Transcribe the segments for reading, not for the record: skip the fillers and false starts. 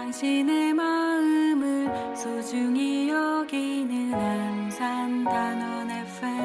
당신의 마음을 소중히 여기는 안산 단원 FM.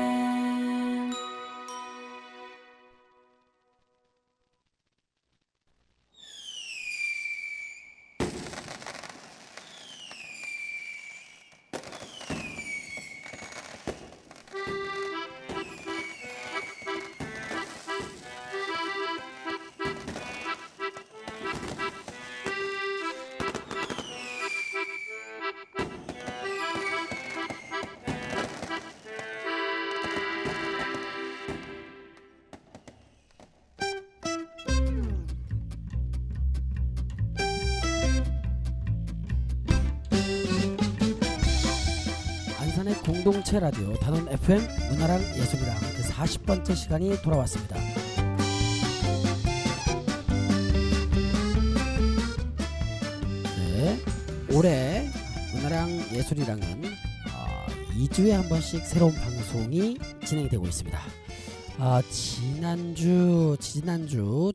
안산의 공동체 라디오 단원 FM 문화랑 예술이랑 그 40번째 시간이 돌아왔습니다. 네, 올해 문화랑 예술이랑은 2주에 한 번씩 새로운 방송이 진행이 되고 있습니다. 지난주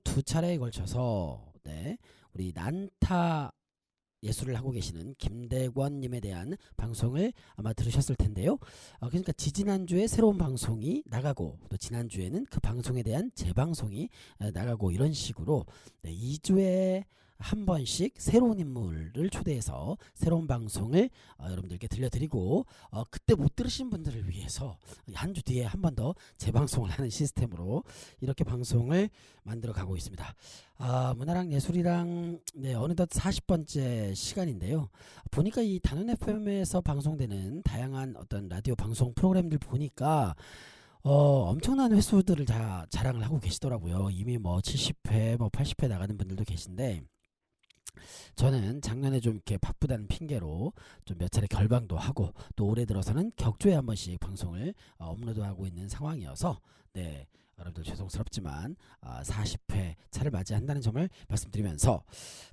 두 차례에 걸쳐서 우리 난타 예술을 하고 계시는 김대권님에 대한 방송을 아마 들으셨을 텐데요. 그러니까 지지난주에 새로운 방송이 나가고 또 지난주에는 그 방송에 대한 재방송이 나가고 이런 식으로 2주에 한 번씩 새로운 인물을 초대해서 새로운 방송을 여러분들께 들려드리고 그때 못 들으신 분들을 위해서 한 주 뒤에 한 번 더 재방송을 하는 시스템으로 이렇게 방송을 만들어 가고 있습니다. 문화랑 예술이랑 어느덧 40번째 시간인데요. 보니까 이 단원 FM에서 방송되는 다양한 어떤 라디오 방송 프로그램들 보니까 엄청난 횟수들을 다 자랑을 하고 계시더라고요. 이미 뭐 70회, 뭐 80회 나가는 분들도 계신데 저는 작년에 좀 이렇게 바쁘다는 핑계로 좀 몇 차례 결방도 하고 또 올해 들어서는 격주에 한 번씩 방송을 업로드하고 있는 상황이어서 여러분들 죄송스럽지만 40회 차를 맞이한다는 점을 말씀드리면서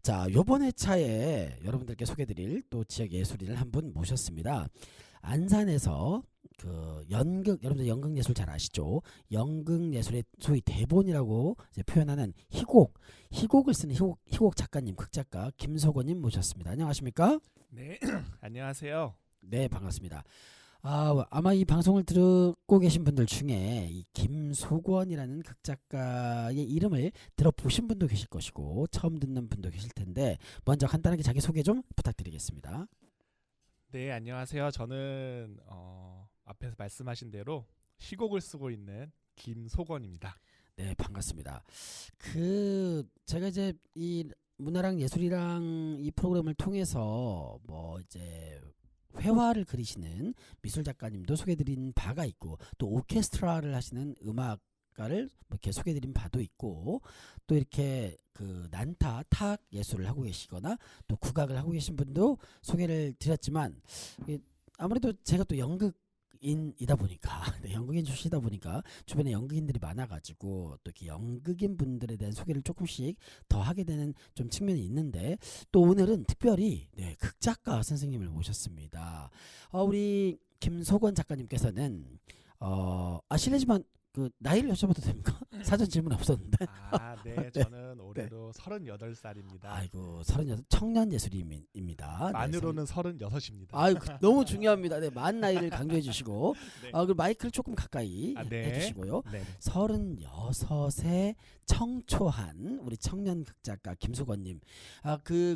자, 요번 회차에 여러분들께 소개드릴 또 지역 예술인을 한 분 모셨습니다. 안산에서 그 여러분들 연극 예술 잘 아시죠? 연극 예술의 소위 대본이라고 이제 표현하는 희곡을 쓰는 희곡 작가님, 극작가 김소건님 모셨습니다. 안녕하십니까? 네, 안녕하세요. 네, 반갑습니다. 아마 이 방송을 듣고 계신 분들 중에 이 김소권이라는 극작가의 이름을 들어보신 분도 계실 것이고 처음 듣는 분도 계실 텐데 먼저 간단하게 자기 소개 좀 부탁드리겠습니다. 네, 안녕하세요. 저는 앞에서 말씀하신 대로 희곡을 쓰고 있는 김소건입니다. 네, 반갑습니다. 제가 이제 이 문화랑 예술이랑 이 프로그램을 통해서 뭐 이제 회화를 그리시는 미술 작가님도 소개드린 바가 있고 또 오케스트라를 하시는 음악가를 이렇게 소개드린 바도 있고 또 이렇게 그 난타 타악 예술을 하고 계시거나 또 국악을 하고 계신 분도 소개를 드렸지만 아무래도 제가 또 연극인이다 보니까 연극인 출신이다 보니까 주변에 연극인들이 많아가지고 또 이렇게 연극인 분들에 대한 소개를 조금씩 더 하게 되는 좀 측면이 있는데 또 오늘은 특별히 극작가 선생님을 모셨습니다. 우리 김소권 작가님께서는 실례지만 그 나이를 여쭤봐도 됩니까? 사전 질문 없었는데. 네, 저는 올해도 38살입니다. 아이고, 38 청년 예술인입니다. 만으로는 36입니다. 아이고, 너무 중요합니다. 만 나이를 강조해 주시고 그 마이크를 조금 가까이 해주시고요. 36에 청초한 우리 청년 극작가 김소건님.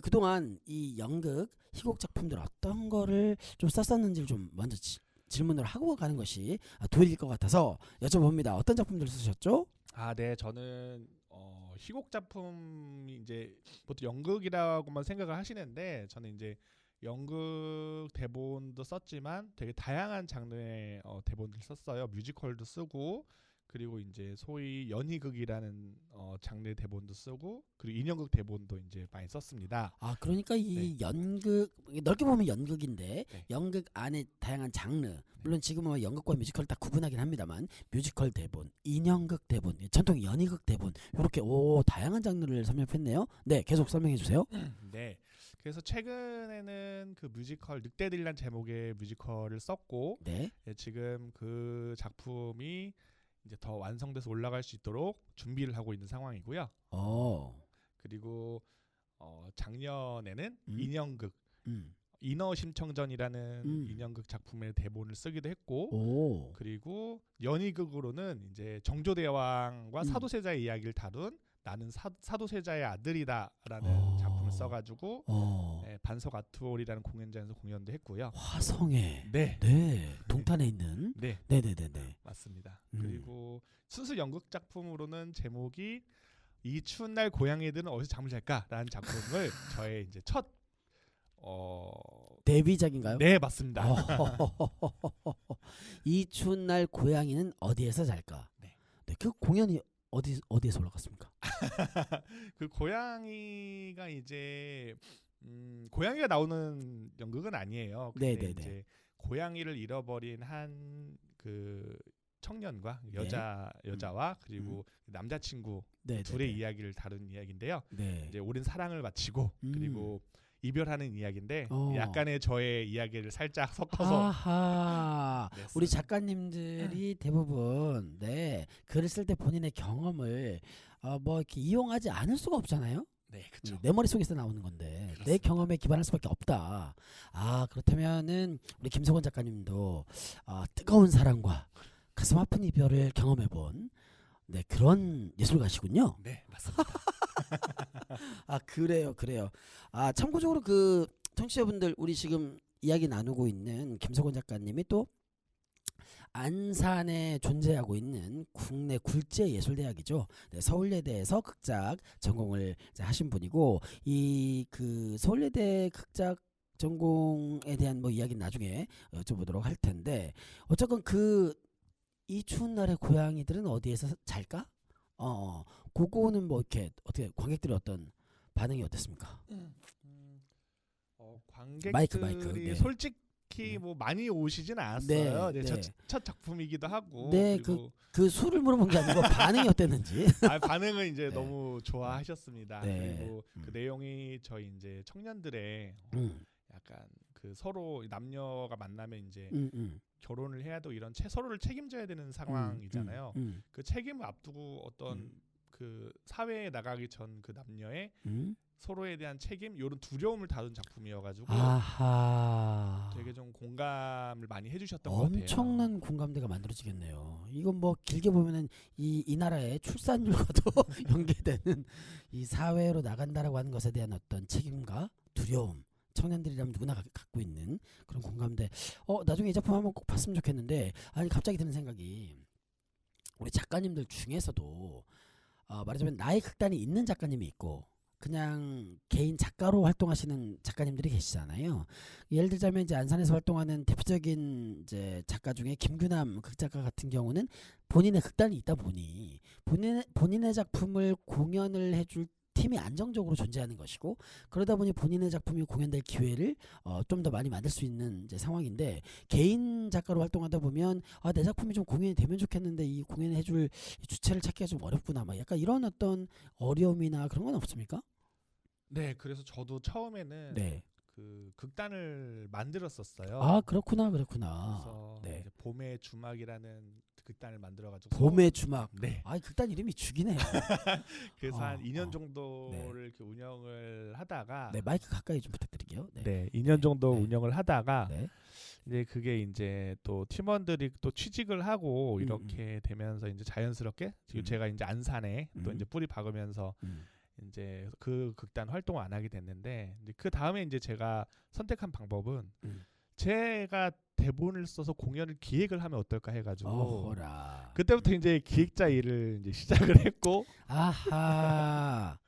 그동안 이 연극 희곡 작품들 어떤 거를 좀 썼었는지를 좀 먼저 질문을 하고 가는 것이 도리일 것 같아서 여쭤봅니다. 어떤 작품들 쓰셨죠? 네, 저는 희곡 작품이 이제 보통 연극이라고만 생각을 하시는데 저는 이제 연극 대본도 썼지만 되게 다양한 장르의 대본들 썼어요. 뮤지컬도 쓰고 그리고 이제 소위 연희극이라는 장르의 대본도 쓰고 그리고 인형극 대본도 이제 많이 썼습니다. 그러니까 이 연극 넓게 보면 연극인데 연극 안에 다양한 장르 물론 지금은 연극과 뮤지컬 다 구분하긴 합니다만 뮤지컬 대본, 인형극 대본, 전통 연희극 대본 이렇게 다양한 장르를 섭렵했네요. 네, 계속 설명해 주세요. 네. 그래서 최근에는 그 뮤지컬 늑대들이란 제목의 뮤지컬을 썼고 지금 그 작품이 이제 더 완성돼서 올라갈 수 있도록 준비를 하고 있는 상황이고요. 오. 그리고 작년에는 음. 인형극 음. 인어심청전이라는 음. 인형극 작품의 대본을 쓰기도 했고 오. 그리고 연희극으로는 이제 정조대왕과 음. 사도세자의 이야기를 다룬 나는 사도세자의 아들이다라는 오. 작품을 써가지고 어. 반석 아트홀이라는 공연장에서 공연도 했고요. 화성에. 네, 네. 동탄에 있는. 네, 네네네네. 맞습니다. 음. 그리고 순수 연극 작품으로는 제목이 이 추운 날 고양이들은 어디서 잠을 잘까라는 작품을 저의 이제 첫 데뷔작인가요? 네, 맞습니다. 이 추운 날 고양이는 어디에서 잘까? 네. 네, 그 공연이 어디에서 올라갔습니까? 그 고양이가 이제 고양이가 나오는 연극은 아니에요. 근데 네네네. 이제 고양이를 잃어버린 한 그 청년과 네. 여자와 그리고 남자친구 네, 둘의 네, 네. 이야기를 다룬 이야기인데요. 네. 이제 오랜 사랑을 마치고 그리고 이별하는 이야기인데 어. 약간의 저의 이야기를 살짝 섞어서 아하. 냈어요. 우리 작가님들이 대부분 네 글을 쓸 때 본인의 경험을 뭐 이렇게 이용하지 않을 수가 없잖아요. 네, 그렇죠. 내 머릿속에서 나오는 건데 내 그렇습니다. 경험에 기반할 수밖에 없다. 그렇다면은 우리 김석원 작가님도 뜨거운 사랑과 가슴 아픈 이별을 경험해본 네 그런 예술가시군요. 네, 맞습니다. 그래요. 참고적으로 그 청취자분들 우리 지금 이야기 나누고 있는 김석원 작가님이 또 안산에 존재하고 있는 국내 굴재 예술대학이죠. 네, 서울예대에서 극작 전공을 이제 하신 분이고 이 그 서울예대 극작 전공에 대한 뭐 이야기는 나중에 여쭤보도록 할 텐데 어쨌건 이 추운 날의 고양이들은 어디에서 잘까? 그거는 뭐 이렇게 어떻게 관객들의 어떤 반응이 어땠습니까? 관객들이 마이크, 네. 솔직히 네. 뭐 많이 오시진 않았어요. 네, 네, 네. 첫 작품이기도 하고. 네, 그리고 그 수를 물어본 게 아니고 반응이 어땠는지. 반응은 이제 네. 너무 좋아하셨습니다. 네. 그리고 그 내용이 저희 이제 청년들의 약간 그 서로 남녀가 만나면 이제 결혼을 해야 도 이런 서로를 책임져야 되는 상황이잖아요. 그 책임을 앞두고 어떤 그 사회에 나가기 전 그 남녀의 서로에 대한 책임 이런 두려움을 다룬 작품이어가지고 아하. 되게 좀 공감을 많이 해주셨던 것 같아요. 엄청난 공감대가 만들어지겠네요. 이건 뭐 길게 보면은 이 나라의 출산율과도 연계되는 이 사회로 나간다라고 하는 것에 대한 어떤 책임과 두려움. 청년들이라면 누구나 갖고 있는 그런 공감대. 나중에 이 작품 한번 꼭 봤으면 좋겠는데 아니 갑자기 드는 생각이 우리 작가님들 중에서도 말하자면 나의 극단이 있는 작가님이 있고 그냥 개인 작가로 활동하시는 작가님들이 계시잖아요. 예를 들자면 이제 안산에서 활동하는 대표적인 이제 작가 중에 김규남 극작가 같은 경우는 본인의 극단이 있다 보니 본인의 작품을 공연을 해줄 팀이 안정적으로 존재하는 것이고 그러다 보니 본인의 작품이 공연될 기회를 좀 더 많이 만들 수 있는 이제 상황인데 개인 작가로 활동하다 보면 내 작품이 좀 공연이 되면 좋겠는데 이 공연을 해줄 주체를 찾기가 좀 어렵구나 막 약간 이런 어떤 어려움이나 그런 건 없습니까? 네, 그래서 저도 처음에는 네. 그 극단을 만들었었어요. 그렇구나. 그래서 네. 이제 봄의 주막이라는 극단을 만들어가지고 봄의 주막. 네. 극단 이름이 죽이네요. 그래서 한 2년 네. 정도를 이렇게 운영을 하다가 네, 마이크 가까이 좀 부탁드릴게요. 네. 네, 2년 정도 네. 운영을 하다가 네. 이제 그게 이제 또 팀원들이 또 취직을 하고 이렇게 되면서 이제 자연스럽게 지금 제가 이제 안산에 또 이제 뿌리 박으면서 이제 그 극단 활동을 안 하게 됐는데 이제 그 다음에 이제 제가 선택한 방법은 제가 대본을 써서 공연을 기획을 하면 어떨까 해가지고 어허라. 그때부터 이제 기획자 일을 이제 시작을 했고 아하.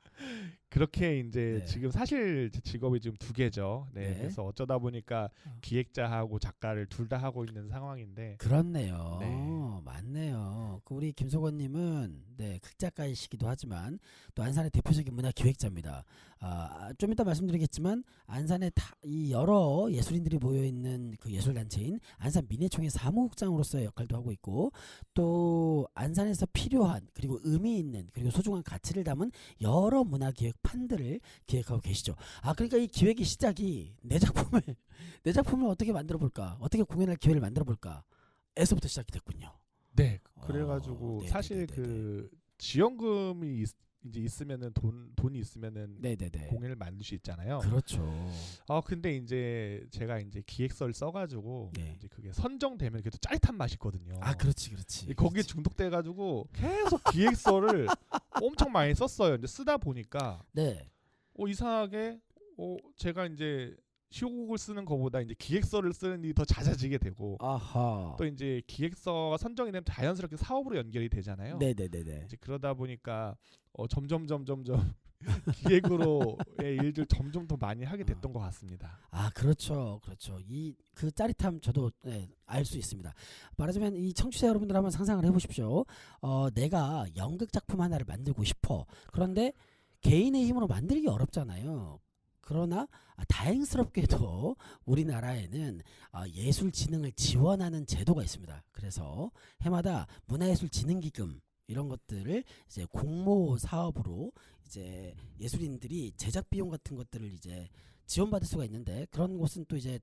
그렇게 이제 네. 지금 사실 제 직업이 지금 2개죠. 네, 네. 그래서 어쩌다 보니까 기획자하고 작가를 둘 다 하고 있는 상황인데. 그렇네요. 네. 맞네요. 우리 김석원님은 네 극작가이시기도 하지만 또 안산의 대표적인 문화 기획자입니다. 좀 이따 말씀드리겠지만 안산에 이 여러 예술인들이 모여 있는 그 예술단체인 안산 민예총회 사무국장으로서의 역할도 하고 있고 또 안산에서 필요한 그리고 의미 있는 그리고 소중한 가치를 담은 여러 문화 기획판들을 기획하고 계시죠. 그러니까 이 기획의 시작이 내 작품을 어떻게 만들어 볼까, 어떻게 공연할 기회를 만들어 볼까 에서부터 시작이 됐군요. 네, 그래가지고 네네네네네. 사실 그 지원금이 이제 있으면은 돈이 있으면은 네네네. 공연을 만들 수 있잖아요. 그렇죠. 근데 이제 제가 이제 기획서를 써가지고 네. 이제 그게 선정되면 그래도 짜릿한 맛이 있거든요. 아 그렇지. 거기에 중독돼가지고 계속 기획서를 엄청 많이 썼어요. 이제 쓰다 보니까 네. 이상하게 제가 이제 시곡을 쓰는 것보다 이제 기획서를 쓰는 일이 더 잦아지게 되고 아하. 또 이제 기획서가 선정이 되면 자연스럽게 사업으로 연결이 되잖아요. 네네네네. 이제 그러다 보니까 점점 기획으로의 일들 점점 더 많이 하게 됐던 것 같습니다. 아 그렇죠. 이 그 짜릿함 저도 알 수 있습니다. 말하자면 이 청취자 여러분들 한번 상상을 해보십시오. 내가 연극 작품 하나를 만들고 싶어. 그런데 개인의 힘으로 만들기 어렵잖아요. 그러나 다행스럽게도 우리나라에는 예술진흥을 지원하는 제도가 있습니다. 그래서 해마다 문화예술진흥기금 이런 것들을 이제 공모 사업으로 이제 예술인들이 제작 비용 같은 것들을 이제 지원받을 수가 있는데 그런 곳은 또 이제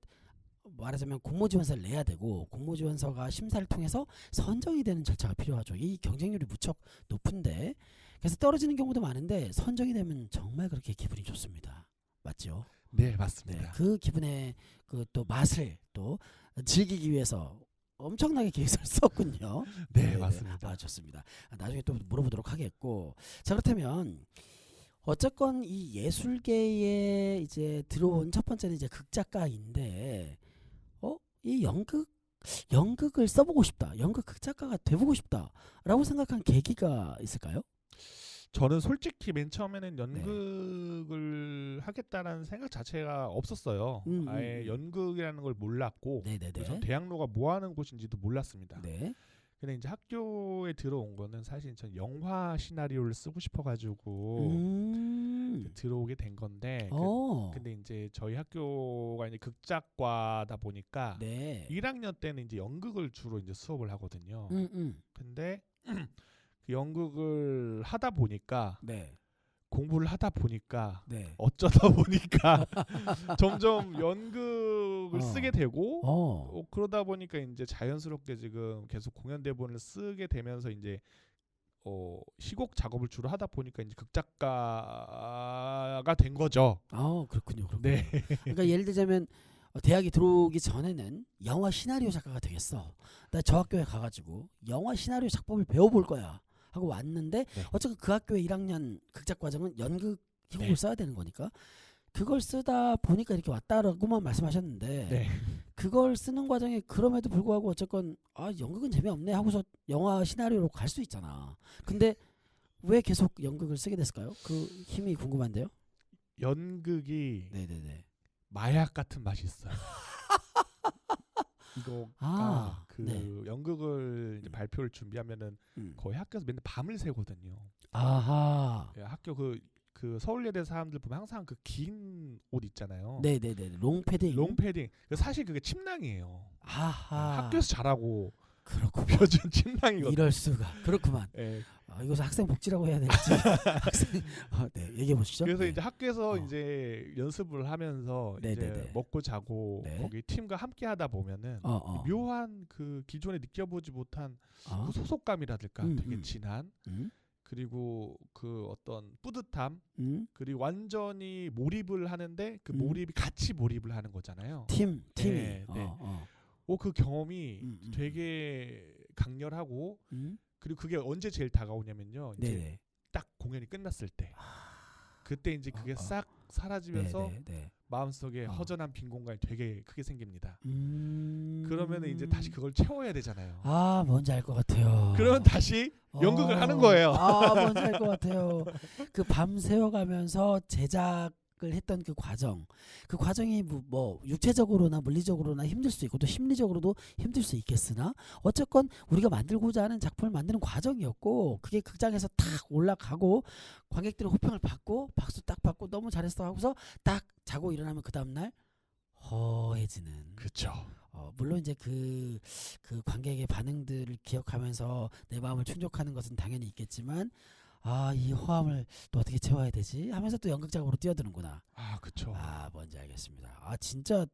말하자면 공모지원서를 내야 되고 공모지원서가 심사를 통해서 선정이 되는 절차가 필요하죠. 이 경쟁률이 무척 높은데 그래서 떨어지는 경우도 많은데 선정이 되면 정말 그렇게 기분이 좋습니다. 맞죠? 네, 맞습니다. 그 기분의 그 또 맛을 또 즐기기 위해서 엄청나게 기획서를 썼군요. 네, 맞습니다. 좋습니다. 나중에 또 물어보도록 하겠고. 자, 그렇다면 어쨌건 이 예술계에 이제 들어온 첫 번째는 이제 극작가인데 이 연극을 써보고 싶다. 연극 극작가가 돼보고 싶다라고 생각한 계기가 있을까요? 저는 솔직히 맨 처음에는 연극을 하겠다라는 생각 자체가 없었어요. 아예 연극이라는 걸 몰랐고 그래서 대학로가 뭐 하는 곳인지도 몰랐습니다. 네. 근데 이제 학교에 들어온 거는 사실 전 영화 시나리오를 쓰고 싶어가지고 들어오게 된 건데 근데 이제 저희 학교가 이제 극작과다 보니까 1학년 때는 이제 연극을 주로 이제 수업을 하거든요. 근데 그 연극을 하다 보니까 공부를 하다 보니까 어쩌다 보니까 점점 연극을 쓰게 되고 그러다 보니까 이제 자연스럽게 지금 계속 공연 대본을 쓰게 되면서 이제 시곡 작업을 주로 하다 보니까 이제 극작가가 된 거죠. 그렇군요. 네. 그러니까 예를 들자면 대학에 들어오기 전에는 영화 시나리오 작가가 되겠어. 나 저 학교에 가가지고 영화 시나리오 작법을 배워볼 거야 하고 왔는데 어쨌든 그 학교의 1학년 극작 과정은 연극 희곡을 써야 되는 거니까 그걸 쓰다 보니까 이렇게 왔다라고만 말씀하셨는데 그걸 쓰는 과정에 그럼에도 불구하고 어쨌건 연극은 재미없네 하고서 영화 시나리오로 갈 수 있잖아. 근데 왜 계속 연극을 쓰게 됐을까요? 그 힘이 궁금한데요. 연극이 마약 같은 맛이 있어요. 이거가 연극을 이제 발표를 준비하면은 거의 학교에서 맨날 밤을 새거든요. 학교 그 서울예대 사람들 보면 항상 그 긴 옷 있잖아요. 롱패딩. 사실 그게 침낭이에요. 학교에서 자라고 그렇고 펴준 침낭이거든요. 이럴 수가. 그렇구만. 이것은 학생 복지라고 해야 될지. 학생 얘기해 보시죠. 그래서 이제 학교에서 이제 연습을 하면서 이제 먹고 자고 거기 팀과 함께 하다 보면은 묘한 그 기존에 느껴보지 못한 그 소속감이라든가 되게 진한 그리고 그 어떤 뿌듯함 그리고 완전히 몰입을 하는데 그 몰입이 같이 몰입을 하는 거잖아요. 팀이. 그 경험이 되게 강렬하고 그리고 그게 언제 제일 다가오냐면요. 이제 딱 공연이 끝났을 때 그때 이제 그게 싹 사라지면서 마음속에 허전한 빈 공간이 되게 크게 생깁니다. 그러면은 이제 다시 그걸 채워야 되잖아요. 뭔지 알 것 같아요. 그러면 다시 연극을 하는 거예요. 뭔지 알 것 같아요. 그 밤새워가면서 제작을 했던 그 과정이 뭐 육체적으로나 물리적으로나 힘들 수 있고 또 심리적으로도 힘들 수 있겠으나 어쨌건 우리가 만들고자 하는 작품을 만드는 과정이었고 그게 극장에서 탁 올라가고 관객들의 호평을 받고 박수 딱 받고 너무 잘했어 하고서 딱 자고 일어나면 그 다음날 허해지는. 그렇죠. 물론 이제 그 관객의 반응들을 기억하면서 내 마음을 충족하는 것은 당연히 있겠지만 이 허함을 또 어떻게 채워야 되지 하면서 또 연극 작업으로 뛰어드는구나. 그렇죠. 뭔지 알겠습니다. 진짜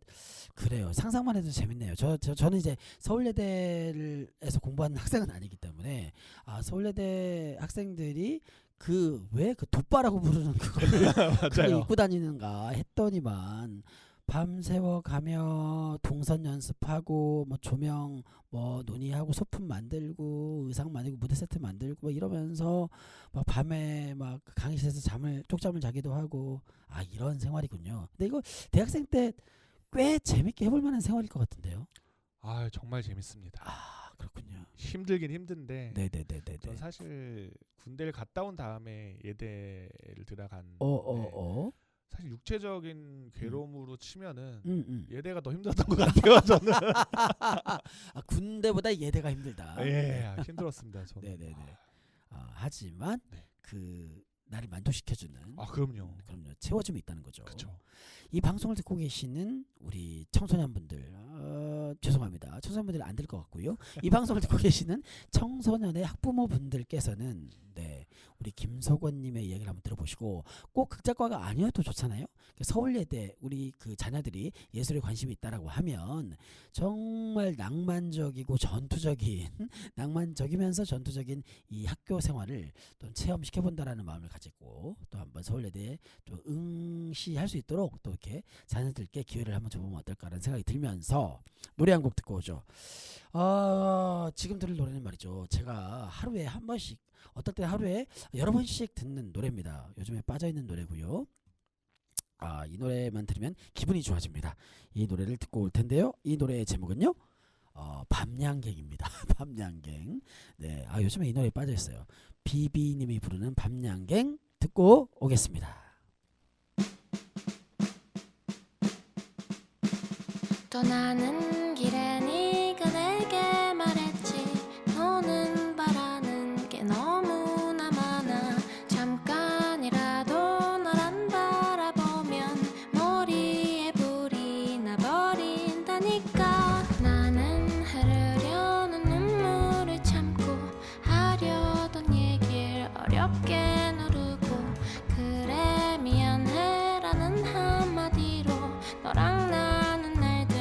그래요. 상상만 해도 재밌네요. 저는 이제 서울예대에서 공부하는 학생은 아니기 때문에 서울예대 학생들이 그 왜 그 돗바라고 부르는 그걸 그걸 맞아요. 입고 다니는가 했더니만 밤새워 가며 동선 연습하고 뭐 조명 뭐 논의하고 소품 만들고 의상 만들고 무대 세트 만들고 뭐 이러면서 막 밤에 막 강의실에서 쪽잠을 자기도 하고 아 이런 생활이군요. 근데 이거 대학생 때 꽤 재밌게 해볼 만한 생활일 것 같은데요. 아 정말 재밌습니다. 아 그렇군요. 힘들긴 힘든데 네네네네네. 전 사실 군대를 갔다 온 다음에 예대를 들어갔는데 어어어. 사실 육체적인 괴로움으로 치면은 음. 예대가 더 힘들었던 것 같아요. 저는. 아 군대보다 예대가 힘들다. 예, 힘들었습니다. 저는. 네네네. 하지만 네. 그 나를 만족시켜주는 아 그럼요. 그럼요 채워줌이 있다는 거죠. 그렇죠. 이 방송을 듣고 계시는 우리 청소년분들 죄송합니다. 청소년분들 안 될 것 같고요. 이 방송을 듣고 계시는 청소년의 학부모분들께서는 네 우리 김석원님의 이야기를 한번 들어보시고 꼭 극작과가 아니어도 좋잖아요. 서울예대 우리 그 자녀들이 예술에 관심이 있다라고 하면 정말 낭만적이고 전투적인 낭만적이면서 전투적인 이 학교 생활을 또 체험시켜 본다라는 마음을 가지고 또 한번 서울예대에 좀 응시할 수 있도록 또 이렇게 자녀들께 기회를 한번 줘보면 어떨까라는 생각이 들면서 노래 한 곡 듣고 오죠. 지금 들을 노래는 말이죠. 제가 하루에 한 번씩 어떨 때 하루에 여러 번씩 듣는 노래입니다. 요즘에 빠져있는 노래고요. 이 노래만 들으면 기분이 좋아집니다. 이 노래를 듣고 올 텐데요. 이 노래의 제목은요. 밤양갱입니다. 밤양갱. 네, 요즘에 이 노래에 빠져있어요. 비비님이 부르는 밤양갱 듣고 오겠습니다. 떠나는 길에 네가 내게 말했지 너는 바라는 게 너무나 많아 잠깐이라도 널 안 바라보면 머리에 불이 나버린다니까 나는 흐르려는 눈물을 참고 하려던 얘길 어렵게 누르고 그래 미안해라는 한마디로 너랑 나는 날들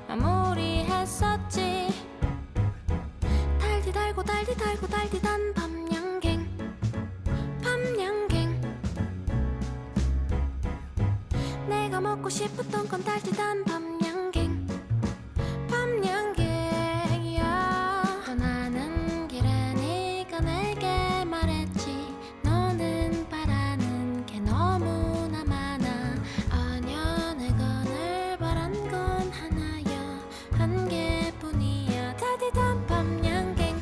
마무리했었지 달디 달고 달디 달고 달디단 밤양갱 밤양갱 내가 먹고 싶었던 건 달디단 밤양갱 밤양갱이야 떠나는 길에 네가 내게 말했지 너는 바라는 게 너무나 많아 아냐 내가 늘 바란 건 하나야 한 개뿐이야 달디단 밤양갱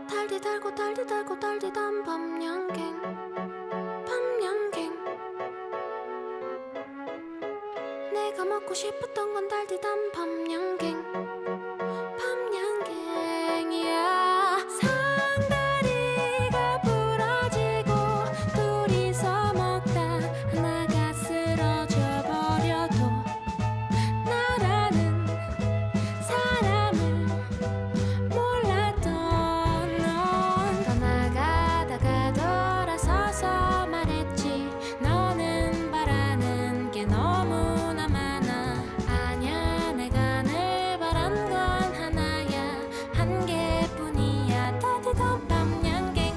달디 달고 달디 달고 달디단 밤양갱 밤양갱 내가 먹고 싶었던 건 달디단 밤양갱 밤양갱이야 상다리가 부러지고 둘이서 먹다 하나가 쓰러져 버려도 나라는 사람을 몰랐던 넌 떠나가다가 돌아서서 말했지 너는 바라는 게 너무나 많아 아냐 내가 늘 바란 건 하나야 한 개뿐이야 따뜻한 밤양갱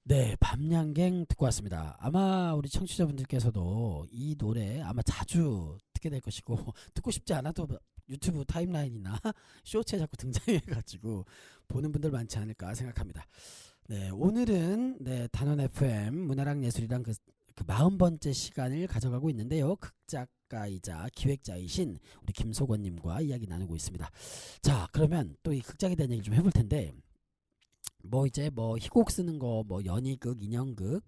네, 밤양갱 듣고 왔습니다. 아마 우리 청취자분들께서도 이 노래 아마 자주 듣게 될 것이고 듣고 싶지 않아도 유튜브 타임라인이나 쇼츠에 자꾸 등장해가지고 보는 분들 많지 않을까 생각합니다. 네, 오늘은 네, 단원 FM 문화랑 예술이랑 그 40번째 시간을 가져가고 있는데요. 극작가이자 기획자이신 우리 김석원님과 이야기 나누고 있습니다. 자, 그러면 또 이 극작에 대한 얘기 좀 해볼 텐데 이제 희곡 쓰는 거 연희극, 인형극,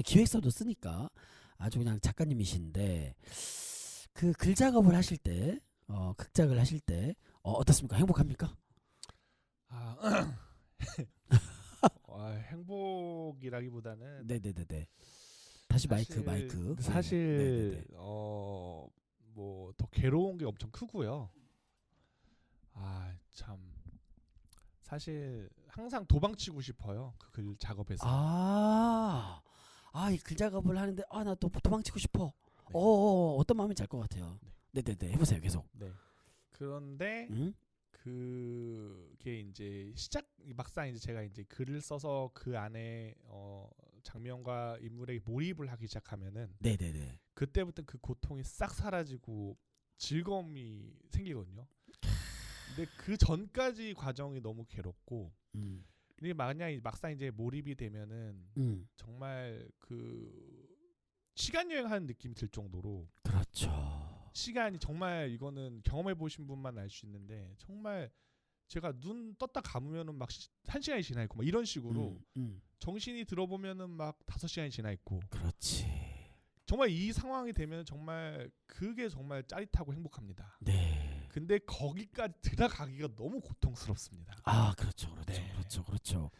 기획서도 쓰니까 아주 그냥 작가님이신데 그 글 작업을 하실 때, 극작을 하실 때 어떻습니까? 행복합니까? 행복이라기보다는 네네네네. 다시 마이크. 사실 네네네. 뭐 더 괴로운 게 엄청 크고요. 아 참 사실 항상 도망치고 싶어요. 그 글 작업에서. 이 글 작업을 하는데 나 또 도망치고 싶어. 네. 어떤 마음인지 알 것 같아요. 네네네. 해보세요 계속. 네. 그런데 응? 그게 이제 막상 이제 제가 이제 글을 써서 그 안에 장면과 인물에게 몰입을 하기 시작하면은 네네네. 그때부터 그 고통이 싹 사라지고 즐거움이 생기거든요. 근데 그 전까지 과정이 너무 괴롭고 근데 만약 막상 이제 몰입이 되면은 정말 그 시간 여행하는 느낌이 들 정도로 그렇죠. 시간이 정말 이거는 경험해 보신 분만 알 수 있는데 정말 제가 눈 떴다 감으면은 막 1시간이 지나 있고 막 이런 식으로 정신이 들어보면은 막 5시간이 지나 있고 그렇지. 정말 이 상황이 되면 정말 그게 정말 짜릿하고 행복합니다. 네. 근데 거기까지 들어가기가 너무 고통스럽습니다. 그렇죠. 네. 그렇죠.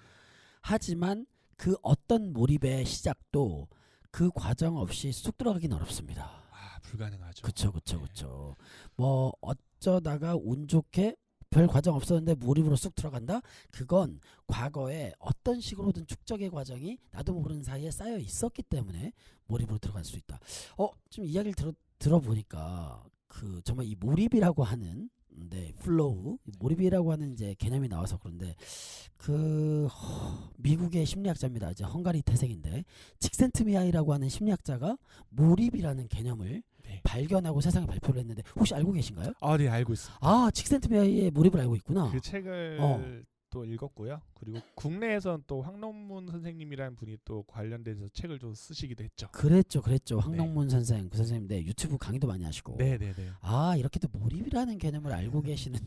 하지만 그 어떤 몰입의 시작도 그 과정 없이 쑥 들어가긴 어렵습니다. 불가능하죠. 그쵸. 뭐 어쩌다가 운 좋게 별 과정 없었는데 몰입으로 쑥 들어간다? 그건 과거에 어떤 식으로든 축적의 과정이 나도 모르는 사이에 쌓여 있었기 때문에 몰입으로 들어갈 수 있다. 좀 이야기를 들어보니까 그 정말 이 몰입이라고 하는 플로우 몰입이라고 하는 이제 개념이 나와서 그런데 미국의 심리학자입니다. 이제 헝가리 태생인데 칙센트미아이라고 하는 심리학자가 몰입이라는 개념을 발견하고 세상에 발표를 했는데 혹시 알고 계신가요? 네, 알고 있습니다. 칙센트미아이의 몰입을 알고 있구나. 그 책을 또 읽었고요. 그리고 국내에선 또 황농문 선생님이라는 분이 또 관련돼서 책을 좀 쓰시기도 했죠. 그랬죠. 황농문 선생, 그 선생님 유튜브 강의도 많이 하시고. 네네네. 이렇게 또 몰입이라는 개념을 알고 계시는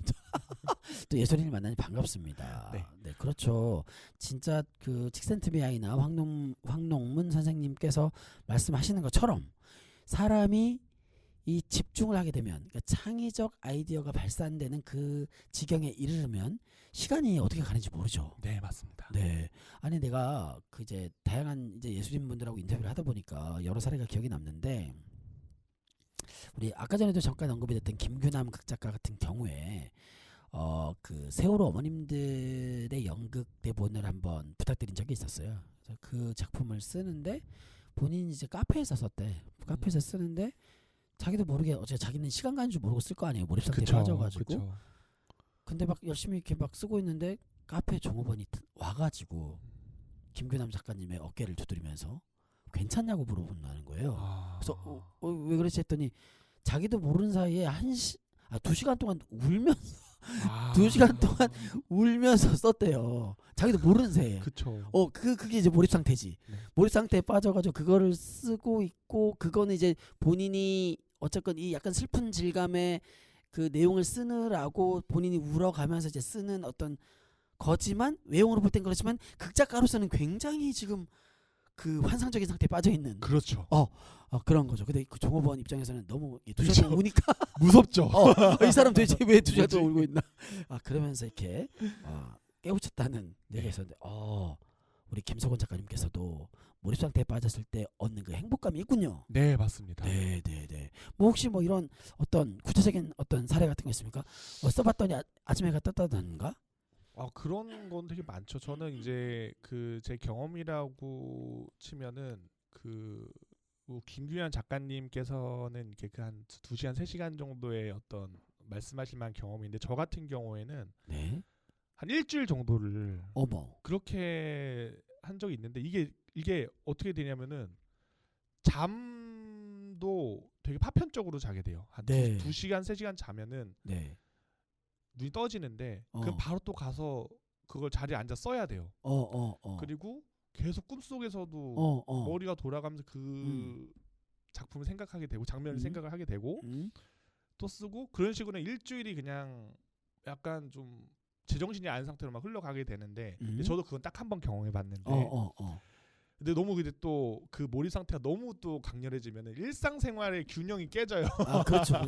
또 예술인을 만나니 반갑습니다. 네, 그렇죠. 진짜 그 칙센트미아이나 황농문 선생님께서 말씀하시는 것처럼 사람이 이 집중을 하게 되면 그러니까 창의적 아이디어가 발산되는 그 지경에 이르르면 시간이 어떻게 가는지 모르죠. 네, 맞습니다. 네, 아니 내가 그 이제 다양한 이제 예술인 분들하고 인터뷰를 하다 보니까 여러 사례가 기억이 남는데 우리 아까 전에도 잠깐 언급이 됐던 김규남 극작가 같은 경우에 그 세월호 어머님들의 연극 대본을 한번 부탁드린 적이 있었어요. 그래서 그 작품을 쓰는데 본인이 이제 카페에서 썼대. 카페에서 쓰는데 자기도 모르게 어제 자기는 시간 가는 줄 모르고 쓸 거 아니에요. 몰입 상태에 빠져가지고. 그쵸. 근데 막 열심히 이렇게 막 쓰고 있는데 카페 종업원이 와가지고 김규남 작가님의 어깨를 두드리면서 괜찮냐고 물어본다는 거예요. 그래서 왜 그랬지 했더니 자기도 모르는 사이에 2시간 동안 울면서 2시간 동안 울면서 썼대요. 자기도 모르는 새에. 그쵸. 그게 이제 몰입 상태지. 네. 몰입 상태에 빠져가지고 그거를 쓰고 있고 그거는 이제 본인이 어쨌건 이 약간 슬픈 질감의 그 내용을 쓰느라고 본인이 울어가면서 이제 쓰는 어떤 거지만 외형으로 볼 땐 그렇지만 극작가로서는 굉장히 지금 그 환상적인 상태에 빠져 있는. 그렇죠. 그런 거죠. 근데 그 종업원 입장에서는 너무 2시간 동안 우니까 무섭죠. 이 사람 도대체 왜 2시간 동안 울고 있나? 그러면서 이렇게 깨우쳤다는 얘기가 있었는데 우리 김석원 작가님께서도 몰입 상태에 빠졌을 때 얻는 그 행복감이 있군요. 네, 맞습니다. 네. 뭐 혹시 뭐 이런 어떤 구체적인 어떤 사례 같은 거 있습니까? 써봤더니 아침 해가 떴다던가? 그런 건 되게 많죠. 저는 이제 그 제 경험이라고 치면은 김규현 작가님께서는 이렇게 그 한 2시간, 3시간 정도의 어떤 말씀하실 만한 경험인데 저 같은 경우에는 한 일주일 정도를 그렇게 한 적이 있는데 이게 어떻게 되냐면은 잠도 되게 파편적으로 자게 돼요. 한 2시간, 3시간 자면은 눈이 떠지는데 그럼 바로 또 가서 그걸 자리에 앉아 써야 돼요. 그리고 계속 꿈속에서도 머리가 돌아가면서 그 작품을 생각하게 되고 장면을 생각을 하게 되고 또 쓰고 그런 식으로 일주일이 그냥 약간 좀 제정신이 아닌 상태로 막 흘러가게 되는데 근데 저도 그건 딱 한 번 경험해 봤는데 근데 너무 근데 또 그 몰입 상태가 너무 또 강렬해지면 일상생활의 균형이 깨져요. 그렇죠.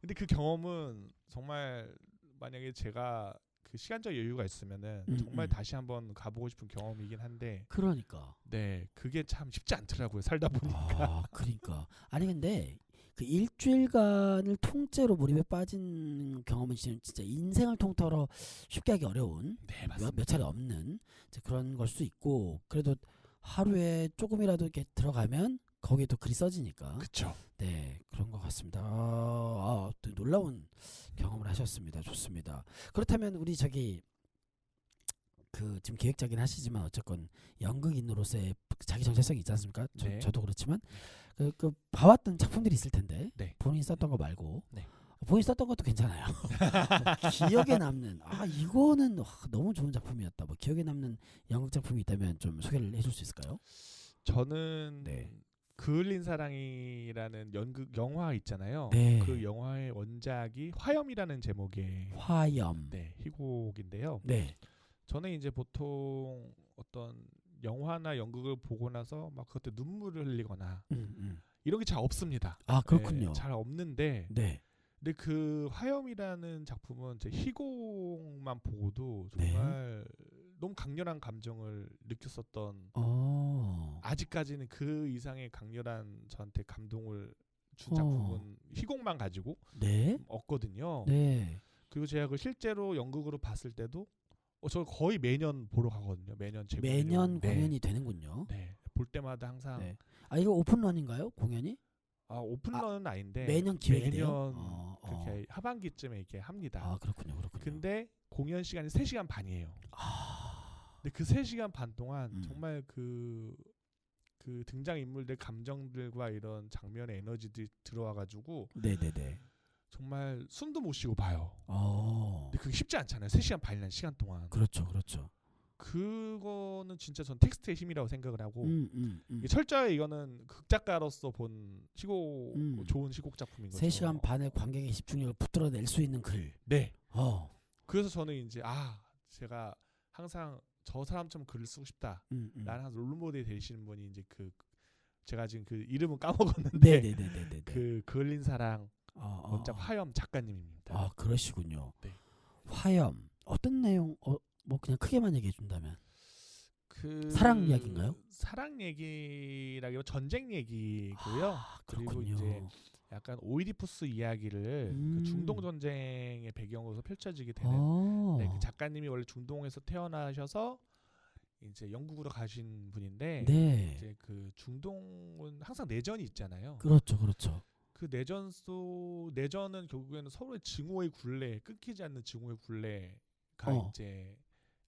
근데 그 경험은 정말 만약에 제가 그 시간적 여유가 있으면은 음, 정말 음. 다시 한번 가보고 싶은 경험이긴 한데 그러니까. 네 그게 참 쉽지 않더라고요 살다 보니까. 그러니까. 아니 근데 그 일주일간을 통째로 몰입에 빠진 경험은 진짜 인생을 통틀어 쉽게 하기 어려운 네 몇 차례 없는 이제 그런 걸 수 있고 그래도 하루에 조금이라도 이렇게 들어가면 거기에 또 글이 써지니까 그쵸. 네 그런 것 같습니다. 또 놀라운 경험을 하셨습니다. 좋습니다. 그렇다면 우리 저기 그 지금 기획자긴 하시지만 어쨌건 연극인으로서의 자기 정체성이 있지 않습니까? 네. 저도 그렇지만 그 봐왔던 작품들이 있을 텐데 네. 본인이 썼던 거 말고 네. 본인이 썼던 것도 괜찮아요. 기억에 남는 이거는 너무 좋은 작품이었다. 뭐 기억에 남는 연극 작품이 있다면 좀 소개를 해줄 수 있을까요? 저는 네. 그을린 사랑이라는 연극 영화 있잖아요. 네. 그 영화의 원작이 화염이라는 제목의 화염. 네, 희곡인데요. 네. 저는 이제 보통 어떤 영화나 연극을 보고 나서 막 그때 눈물을 흘리거나 이런 게 잘 없습니다. 그렇군요. 네, 잘 없는데 네. 근데 그 화염이라는 작품은 제 희곡만 보고도 네. 정말 너무 강렬한 감정을 느꼈었던 아직까지는 그 이상의 강렬한 저한테 감동을 준 작품은 희곡만 가지고 네. 없거든요. 네. 그리고 제가 그 실제로 연극으로 봤을 때도 저 거의 매년 보러 가거든요. 매년 매년 공연이 되는군요. 네, 볼 때마다 항상 네. 이거 오픈런인가요? 공연이? 오픈런은 아닌데 매년 기획이 매년 돼요? 그렇게 하반기쯤에 이렇게 합니다. 그렇군요. 근데 공연 시간이 3시간 반이에요. 근데 그 3시간 반 동안 정말 그 등장 인물들 감정들과 이런 장면의 에너지들이 들어와가지고 네네네. 정말 숨도 못 쉬고 봐요. 근데 그게 쉽지 않잖아요. 3시간 반이라는 시간 동안. 그렇죠. 그거는 진짜 전 텍스트의 힘이라고 생각을 하고 이게 철저히 이거는 극작가로서 본 좋은 시곡 작품인 거죠. 3시간 반의 관객의 집중력을 붙들어낼 수 있는 글. 네. 그래서 저는 이제 제가 항상 저 사람처럼 글을 쓰고 싶다. 나는 항상 롤모델이 되시는 분이 이제 제가 지금 그 이름은 까먹었는데 네네네네. 그 그을린 사랑 원작 화염 작가님입니다. 그러시군요. 네. 화염 어떤 내용? 뭐 그냥 크게만 얘기해 준다면 사랑 이야기인가요? 사랑 얘기라기보다 전쟁 얘기고요. 그리고 그렇군요. 이제 약간 오이디푸스 이야기를 그 중동 전쟁의 배경으로 펼쳐지게 되는 네, 그 작가님이 원래 중동에서 태어나셔서 이제 영국으로 가신 분인데 네. 이제 그 중동은 항상 내전이 있잖아요. 그렇죠. 그 내전은 결국에는 서로의 증오의 굴레, 끊기지 않는 증오의 굴레가 이제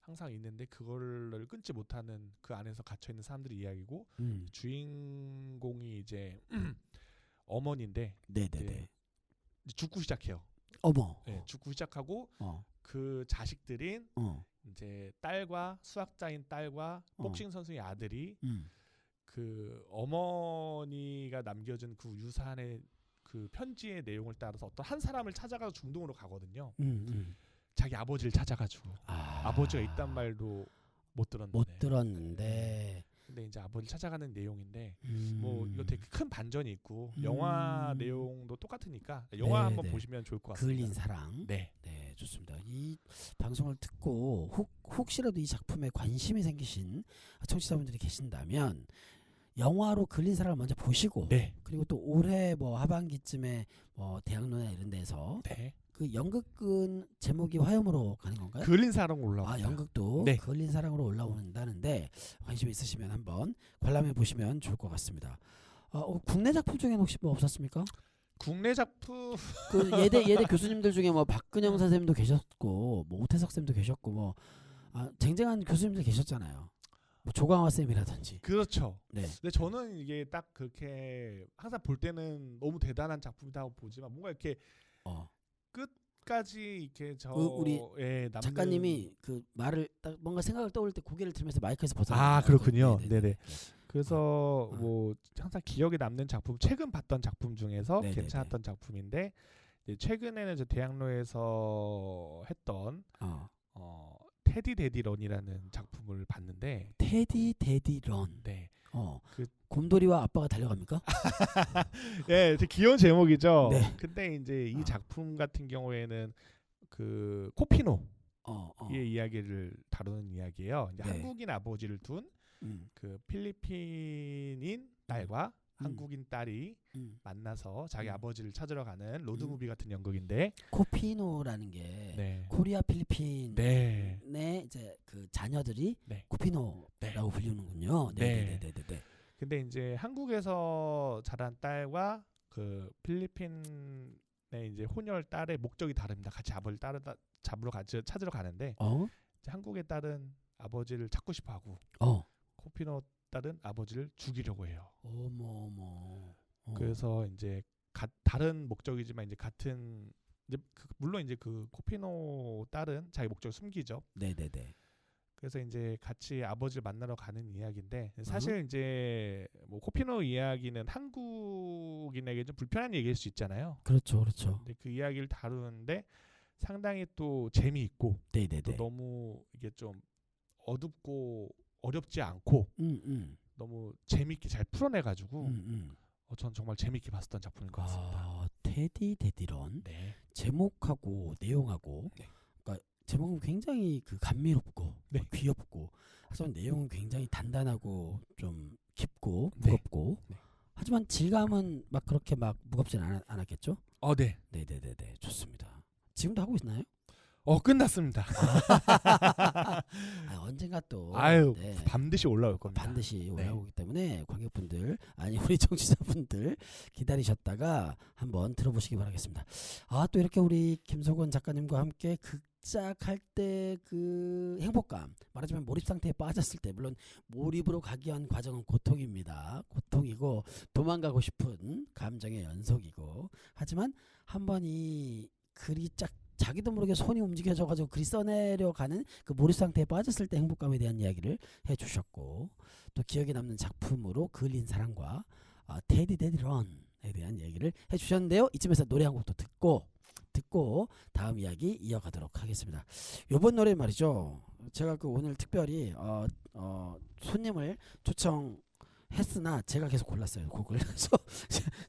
항상 있는데 그거를 끊지 못하는 그 안에서 갇혀 있는 사람들의 이야기고 주인공이 이제 어머니인데 네네네. 죽고 시작해요. 어머. 네, 죽고 시작하고 그 자식들인 이제 수학자인 딸과 복싱 선수의 아들이 그 어머니가 남겨준 그 유산의 그 편지의 내용을 따라서 어떤 한 사람을 찾아가서 중동으로 가거든요. 자기 아버지를 찾아가지고 아버지가 있단 말도 못 들었는데 근데 이제 아버지를 찾아가는 내용인데 뭐 이거 되게 큰 반전이 있고 영화 내용도 똑같으니까 영화 한번 보시면 좋을 것 같습니다. 그을린 사랑. 네, 좋습니다. 이 방송을 듣고 혹시라도 이 작품에 관심이 생기신 청취자분들이 계신다면 영화로 그을린 사랑을 먼저 보시고 그리고 또 올해 뭐 하반기쯤에 뭐 대학로나 이런 데서 그 연극은 제목이 화염으로 가는 건가요? 그을린 사랑으로 올라옵니다. 연극도 그을린 사랑으로 올라오는다는데 관심 있으시면 한번 관람해 보시면 좋을 것 같습니다. 국내 작품 중에는 혹시 뭐 없었습니까? 국내 작품 그 예대 교수님들 중에 뭐 박근영 선생님도 계셨고 뭐 오태석 쌤도 계셨고 뭐 쟁쟁한 교수님들 계셨잖아요. 뭐 조광화 쌤이라든지. 그렇죠. 네. 근데 저는 이게 딱 그렇게 항상 볼 때는 너무 대단한 작품이라고 보지만 뭔가 이렇게 끝까지 이렇게 우리 남는 작가님이 그 말을 딱 뭔가 생각을 떠올 때 고개를 들면서 마이크에서 벗어나. 그렇군요. 네네. 그래서 뭐 항상 기억에 남는 작품, 최근 봤던 작품 중에서 괜찮았던 작품인데 최근에는 저 대학로에서 했던 테디 데디런이라는 작품을 봤는데 테디 데디런. 네. 곰돌이와 아빠가 달려갑니까? 네, 되게 귀여운 제목이죠. 네. 근데 이제 이 작품 같은 경우에는 그 코피노 이야기를 다루는 이야기예요. 이제 네. 한국인 아버지를 둔 음. 그 필리핀인 딸과 한국인 딸이 만나서 자기 아버지를 찾으러 가는 로드무비 같은 연극인데 코피노라는 게 네. 코리아 필리핀의 네. 이제 그 자녀들이 네. 코피노라고 네. 불리는군요. 네. 네네네네. 근데 이제 한국에서 자란 딸과 그 필리핀의 이제 혼혈 딸의 목적이 다릅니다. 같이 아버지를 잡으러 찾으러 가는데 이제 한국의 딸은 아버지를 찾고 싶어하고 코피노 딸은 아버지를 죽이려고 해요. 어머. 그래서 이제 다른 목적이지만 이제 같은 이제 물론 이제 그 코피노 딸은 자기 목적을 숨기죠. 네네네. 그래서 이제 같이 아버지를 만나러 가는 이야기인데 사실 이제 뭐 코피노 이야기는 한국인에게 좀 불편한 얘기일 수 있잖아요. 그렇죠. 근데 그 이야기를 다루는데 상당히 또 재미있고 네네네. 또 너무 이게 좀 어둡고 어렵지 않고 너무 재미있게 잘 풀어내가지고 전 정말 재미있게 봤었던 작품인 것 같습니다. 테디 데디런 네. 제목하고 내용하고 네. 그러니까 제목은 굉장히 그 감미롭고 네. 귀엽고 하지만 내용은 굉장히 단단하고 좀 깊고 네. 무겁고 네. 하지만 질감은 막 그렇게 막 무겁진 않았겠죠? 네. 네네네네 좋습니다. 지금도 하고 있나요? 끝났습니다. 언젠가 또 네. 반드시 올라올 겁니다. 반드시 네. 올라오기 때문에 관객분들 아니 우리 청취자분들 기다리셨다가 한번 들어보시기 바라겠습니다. 또 이렇게 우리 김석원 작가님과 함께 극작할 때 그 행복감 말하자면 몰입 상태에 빠졌을 때 물론 몰입으로 가기 위한 과정은 고통입니다. 고통이고 도망가고 싶은 감정의 연속이고 하지만 한번 이 글이 자기도 모르게 손이 움직여져가지고 글이 써내려가는 그 몰입 상태에 빠졌을 때 행복감에 대한 이야기를 해주셨고 또 기억에 남는 작품으로 그을린 사랑과 테디 데디 런에 대한 얘기를 해주셨는데요. 이쯤에서 노래 한 곡도 듣고 다음 이야기 이어가도록 하겠습니다. 요번 노래 말이죠. 제가 그 오늘 특별히 손님을 초청했으나 제가 계속 골랐어요. 곡을. 그래서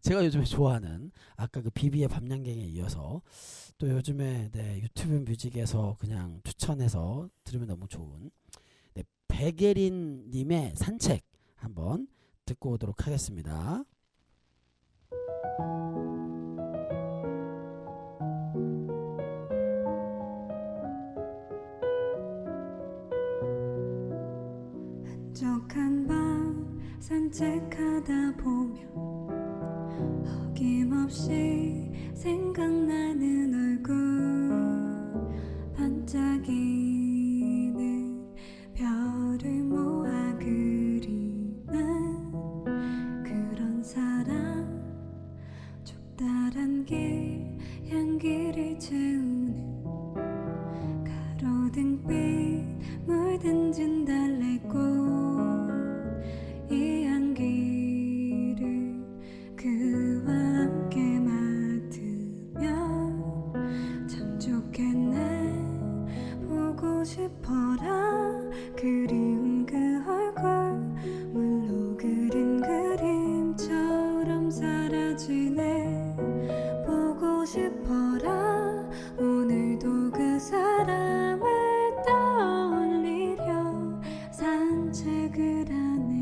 제가 요즘에 좋아하는 아까 그 비비의 밤양갱에 이어서 또 요즘에 유튜브 뮤직에서 그냥 추천해서 들으면 너무 좋은 백예린 님의 산책 한번 듣고 오도록 하겠습니다. 한적한 밤 산책하다 보면 어김없이 생각나는 얼굴 반짝이는 별을 모아 그리는 그런 사람 좁다란 길 향기를 채우는 가로등빛 물든 진달래꽃 이 향기를 그와 함께 맡으면 참 좋겠네 보고 싶어라 그리운 그 얼굴 물로 그린 그림처럼 사라지네 보고 싶어라 오늘도 그 사람을 떠올리려 산책을 하네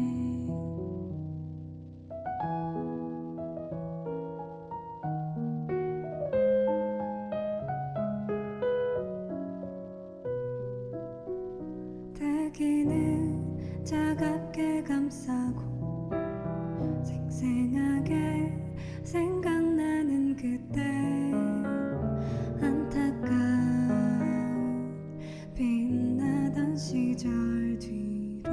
대기는 차갑게 감싸고 생생하게 생각나는 그때 안타까운 빛나던 시절 뒤로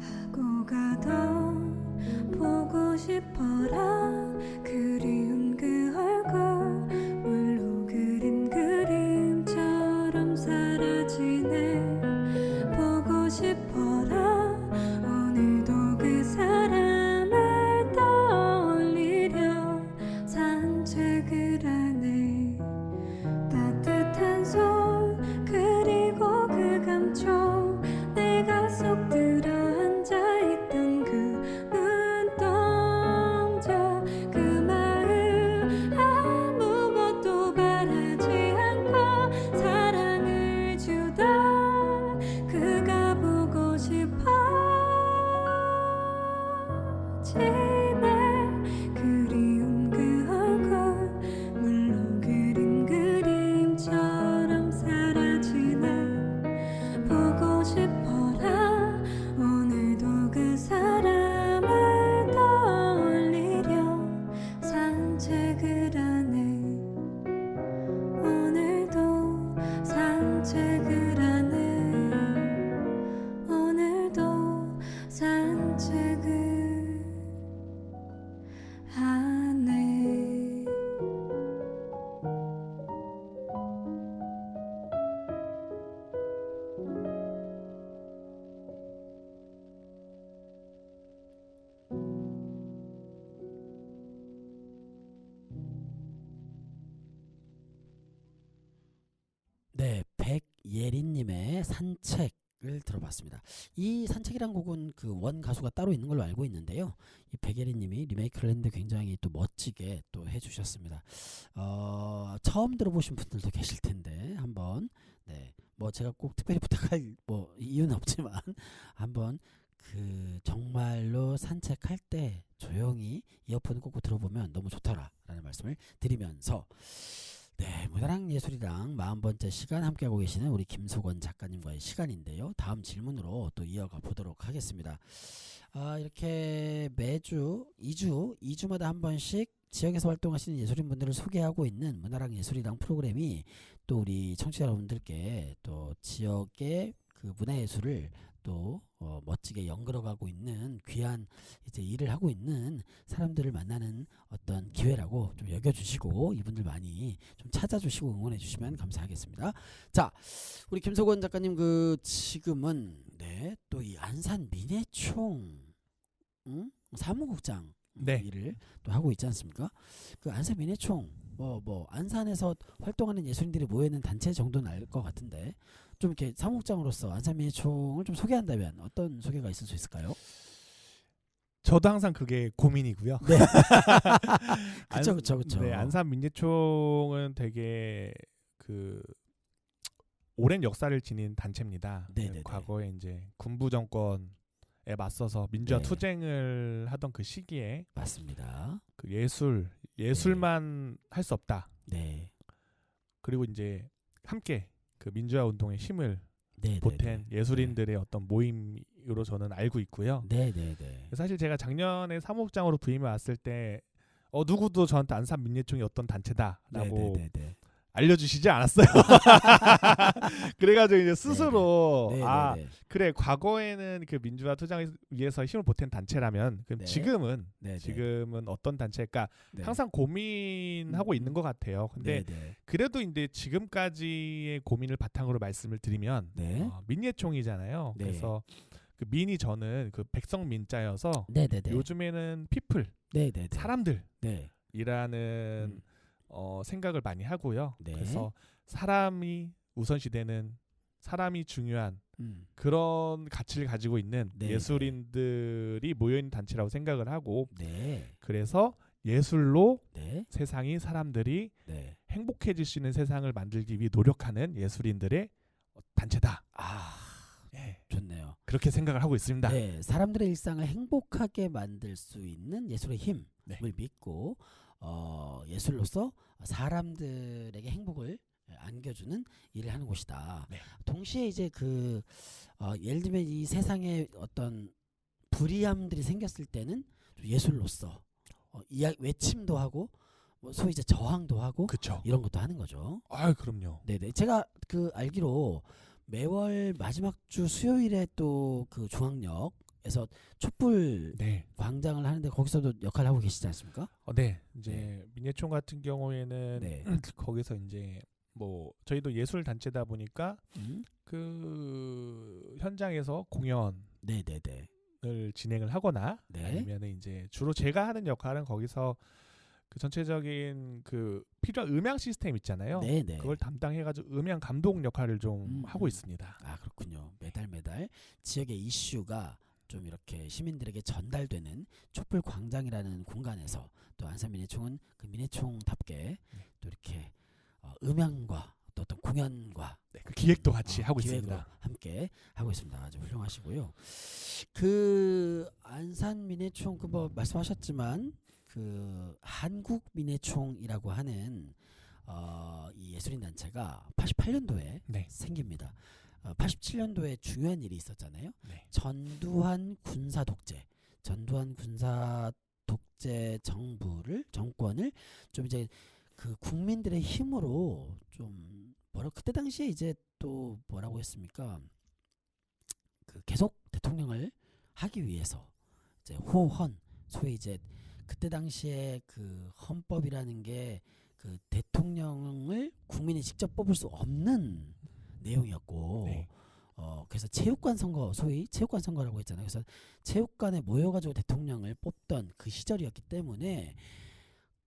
하고 가던 보고 싶어라 그리운 그 얼굴 물로 그린 그림처럼 사라지네 보고 싶어라 오늘도 그 사람을 떠올리려 산책을 하네 따뜻한 손 그리고 그 감촉 내가 속 들어 앉아있던 그 눈동자 산책을 들어봤습니다. 이 산책이란 곡은 그 원 가수가 따로 있는 걸로 알고 있는데요. 이 백예린님이 리메이크를 했는데 굉장히 또 멋지게 또 해주셨습니다. 처음 들어보신 분들도 계실 텐데 한번 뭐 제가 꼭 특별히 부탁할 뭐 이유는 없지만 한번 그 정말로 산책할 때 조용히 이어폰을 꽂고 들어보면 너무 좋더라라는 말씀을 드리면서 문화랑 예술이랑 40번째 시간 함께하고 계시는 우리 김소건 작가님과의 시간인데요. 다음 질문으로 또 이어가 보도록 하겠습니다. 이렇게 매주 2주마다 한 번씩 지역에서 활동하시는 예술인분들을 소개하고 있는 문화랑 예술이랑 프로그램이 또 우리 청취자 여러분들께 또 지역의 그 문화예술을 또 멋지게 연결어가고 있는 귀한 이제 일을 하고 있는 사람들을 만나는 어떤 기회라고 좀 여겨주시고 이분들 많이 좀 찾아주시고 응원해주시면 감사하겠습니다. 자, 우리 김소건 작가님 그 지금은 또 이 안산 민예총 사무국장 일을 또 하고 있지 않습니까? 그 안산 민예총 뭐 안산에서 활동하는 예술인들이 모여있는 단체 정도는 알 것 같은데 좀 이렇게 사무국장으로서 안산민예총을 좀 소개한다면 어떤 소개가 있을 수 있을까요? 저도 항상 그게 고민이고요. 네. 그렇죠. 네, 안산민예총은 되게 그 오랜 역사를 지닌 단체입니다. 네네네. 과거에 이제 군부 정권에 맞서서 민주화 투쟁을 하던 그 시기에 맞습니다. 그 예술만 할 수 없다. 네. 그리고 이제 함께 그 민주화 운동의 힘을 네네네. 보탠 예술인들의 어떤 모임으로 저는 알고 있고요. 네네네. 사실 제가 작년에 사무국장으로 부임해 왔을 때 누구도 저한테 안산민예총이 어떤 단체다라고 네네네. 알려주시지 않았어요. 그래가지고 이제 스스로 네네네. 그래 과거에는 그 민주화 투쟁을 위해서 힘을 보탠 단체라면 그럼 네. 지금은 어떤 단체일까 항상 고민하고 있는 것 같아요. 근데 그래도 이제 지금까지의 고민을 바탕으로 말씀을 드리면 민예총이잖아요. 네. 그래서 그 민이 저는 그 백성 민자여서 네네네. 요즘에는 people 사람들 이라는 생각을 많이 하고요. 그래서 사람이 우선시되는 사람이 중요한 그런 가치를 가지고 있는 예술인들이 모여있는 단체라고 생각을 하고 그래서 예술로 세상이 사람들이 행복해질 수 있는 세상을 만들기 위해 노력하는 예술인들의 단체다. 좋네요. 그렇게 생각을 하고 있습니다. 네, 사람들의 일상을 행복하게 만들 수 있는 예술의 힘을 믿고 예술로서 사람들에게 행복을 안겨주는 일을 하는 곳이다. 동시에 이제 그 예를 들면 이 세상에 어떤 불이함들이 생겼을 때는 예술로서 외침도 하고 소위 이제 저항도 하고 그쵸. 이런 것도 하는 거죠. 그럼요. 네네. 제가 그 알기로 매월 마지막 주 수요일에 또 그 중앙역에서 촛불 광장을 하는데 거기서도 역할을 하고 계시지 않습니까? 이제 민예총 같은 경우에는 거기서 이제 뭐 저희도 예술 단체다 보니까 그 현장에서 공연을 진행을 하거나 아니면 이제 주로 제가 하는 역할은 거기서 그 전체적인 그 필요한 음향 시스템 있잖아요. 그걸 담당해가지고 음향 감독 역할을 좀 하고 있습니다. 그렇군요. 매달 지역의 이슈가 좀 이렇게 시민들에게 전달되는 촛불 광장이라는 공간에서 또 안산민예총은 그 민예총답게 또 이렇게 음향과 또 어떤 공연과 그 기획도 같이 하고 기획으로 있습니다. 함께 하고 있습니다. 아주 훌륭하시고요. 그 안산민예총 그 뭐 말씀하셨지만 그 한국민예총이라고 하는 이 예술인 단체가 88년도에 생깁니다. 87년도에 중요한 일이 있었잖아요. 전두환 군사 독재 정권을 좀 이제 그 국민들의 힘으로 좀 그때 당시에 이제 또 뭐라고 했습니까? 그 계속 대통령을 하기 위해서 이제 호헌 소위 이제 그때 당시에 그 헌법이라는 게 그 대통령을 국민이 직접 뽑을 수 없는 내용이었고 그래서 체육관 선거 소위 체육관 선거라고 했잖아요. 그래서 체육관에 모여가지고 대통령을 뽑던 그 시절이었기 때문에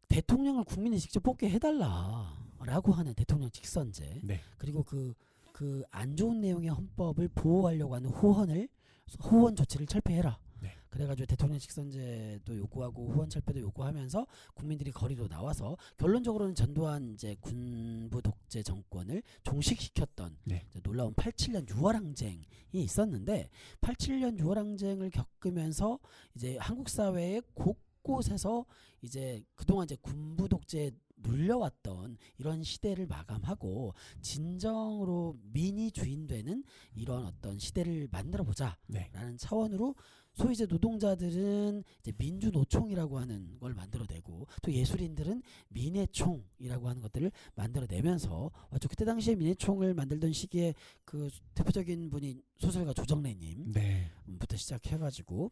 대통령을 국민이 직접 뽑게 해달라라고 하는 대통령 직선제 그리고 그 그 안 좋은 내용의 헌법을 보호하려고 하는 호원 조치를 철폐해라. 네. 그래가지고 대통령직 선제도 요구하고 후원 철폐도 요구하면서 국민들이 거리로 나와서 결론적으로는 전두환 이제 군부 독재 정권을 종식시켰던 네. 이제 놀라운 87년 6월 항쟁이 있었는데 87년 6월 항쟁을 겪으면서 이제 한국 사회의 곳곳에서 이제 그동안 이제 군부 독재에 눌려왔던 이런 시대를 마감하고 진정으로 민이 주인되는 이런 어떤 시대를 만들어 보자라는 네. 차원으로 소위 이제 노동자들은 이제 민주노총이라고 하는 걸 만들어내고 또 예술인들은 민해총이라고 하는 것들을 만들어내면서 왔죠. 그때 당시에 민해총을 만들던 시기에 그 대표적인 분이 소설가 조정래님부터 네. 시작해가지고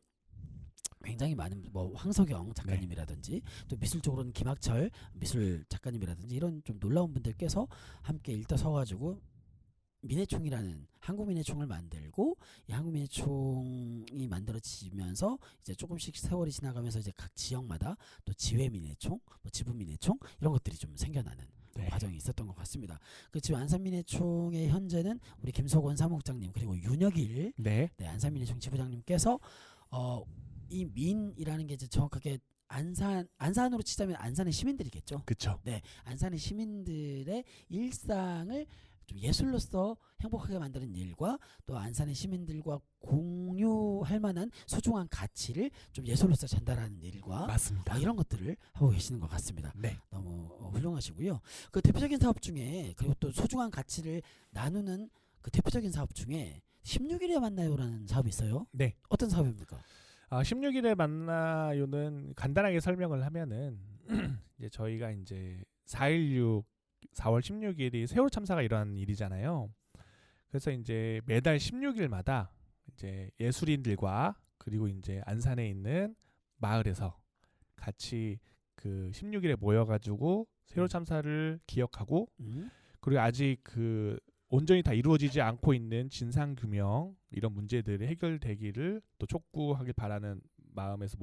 굉장히 많은 뭐 황석영 작가님이라든지 또 미술 쪽으로는 김학철 미술 작가님이라든지 이런 좀 놀라운 분들께서 함께 일떠서가지고 민해총이라는 한국민해총을 만들고 이 한국민해총이 만들어지면서 이제 조금씩 세월이 지나가면서 이제 각 지역마다 또 지회민해총, 뭐 지부민해총 이런 것들이 좀 생겨나는 네. 과정이 있었던 것 같습니다. 그 지금 안산민해총의 현재는 우리 김석원 사무국장님 그리고 윤혁일 네. 안산민해총 지부장님께서 이 민이라는 게 이제 정확하게 안산으로 치자면 안산의 시민들이겠죠. 그렇죠. 네, 안산의 시민들의 일상을 좀 예술로서 행복하게 만드는 일과 또 안산의 시민들과 공유할 만한 소중한 가치를 좀 예술로서 전달하는 일과 맞습니다. 이런 것들을 하고 계시는 것 같습니다. 네. 너무 훌륭하시고요. 그 대표적인 사업 중에 그리고 또 소중한 가치를 나누는 그 대표적인 사업 중에 16일에 만나요라는 사업이 있어요. 네. 어떤 사업입니까? 16일에 만나요는 간단하게 설명을 하면은 이제 저희가 이제 4.16 4월 16일이 세월호 참사가 일어난 일이잖아요. 그래서 이제 매달 16일마다 이제 예술인들과 그리고 이제 안산에 있는 마을에서 같이 그 16일에 모여가지고 세월호 참사를 기억하고 그리고 아직 그 온전히 다 이루어지지 않고 있는 진상규명 이런 문제들이 해결되기를 또 촉구하길 바라는 마음에서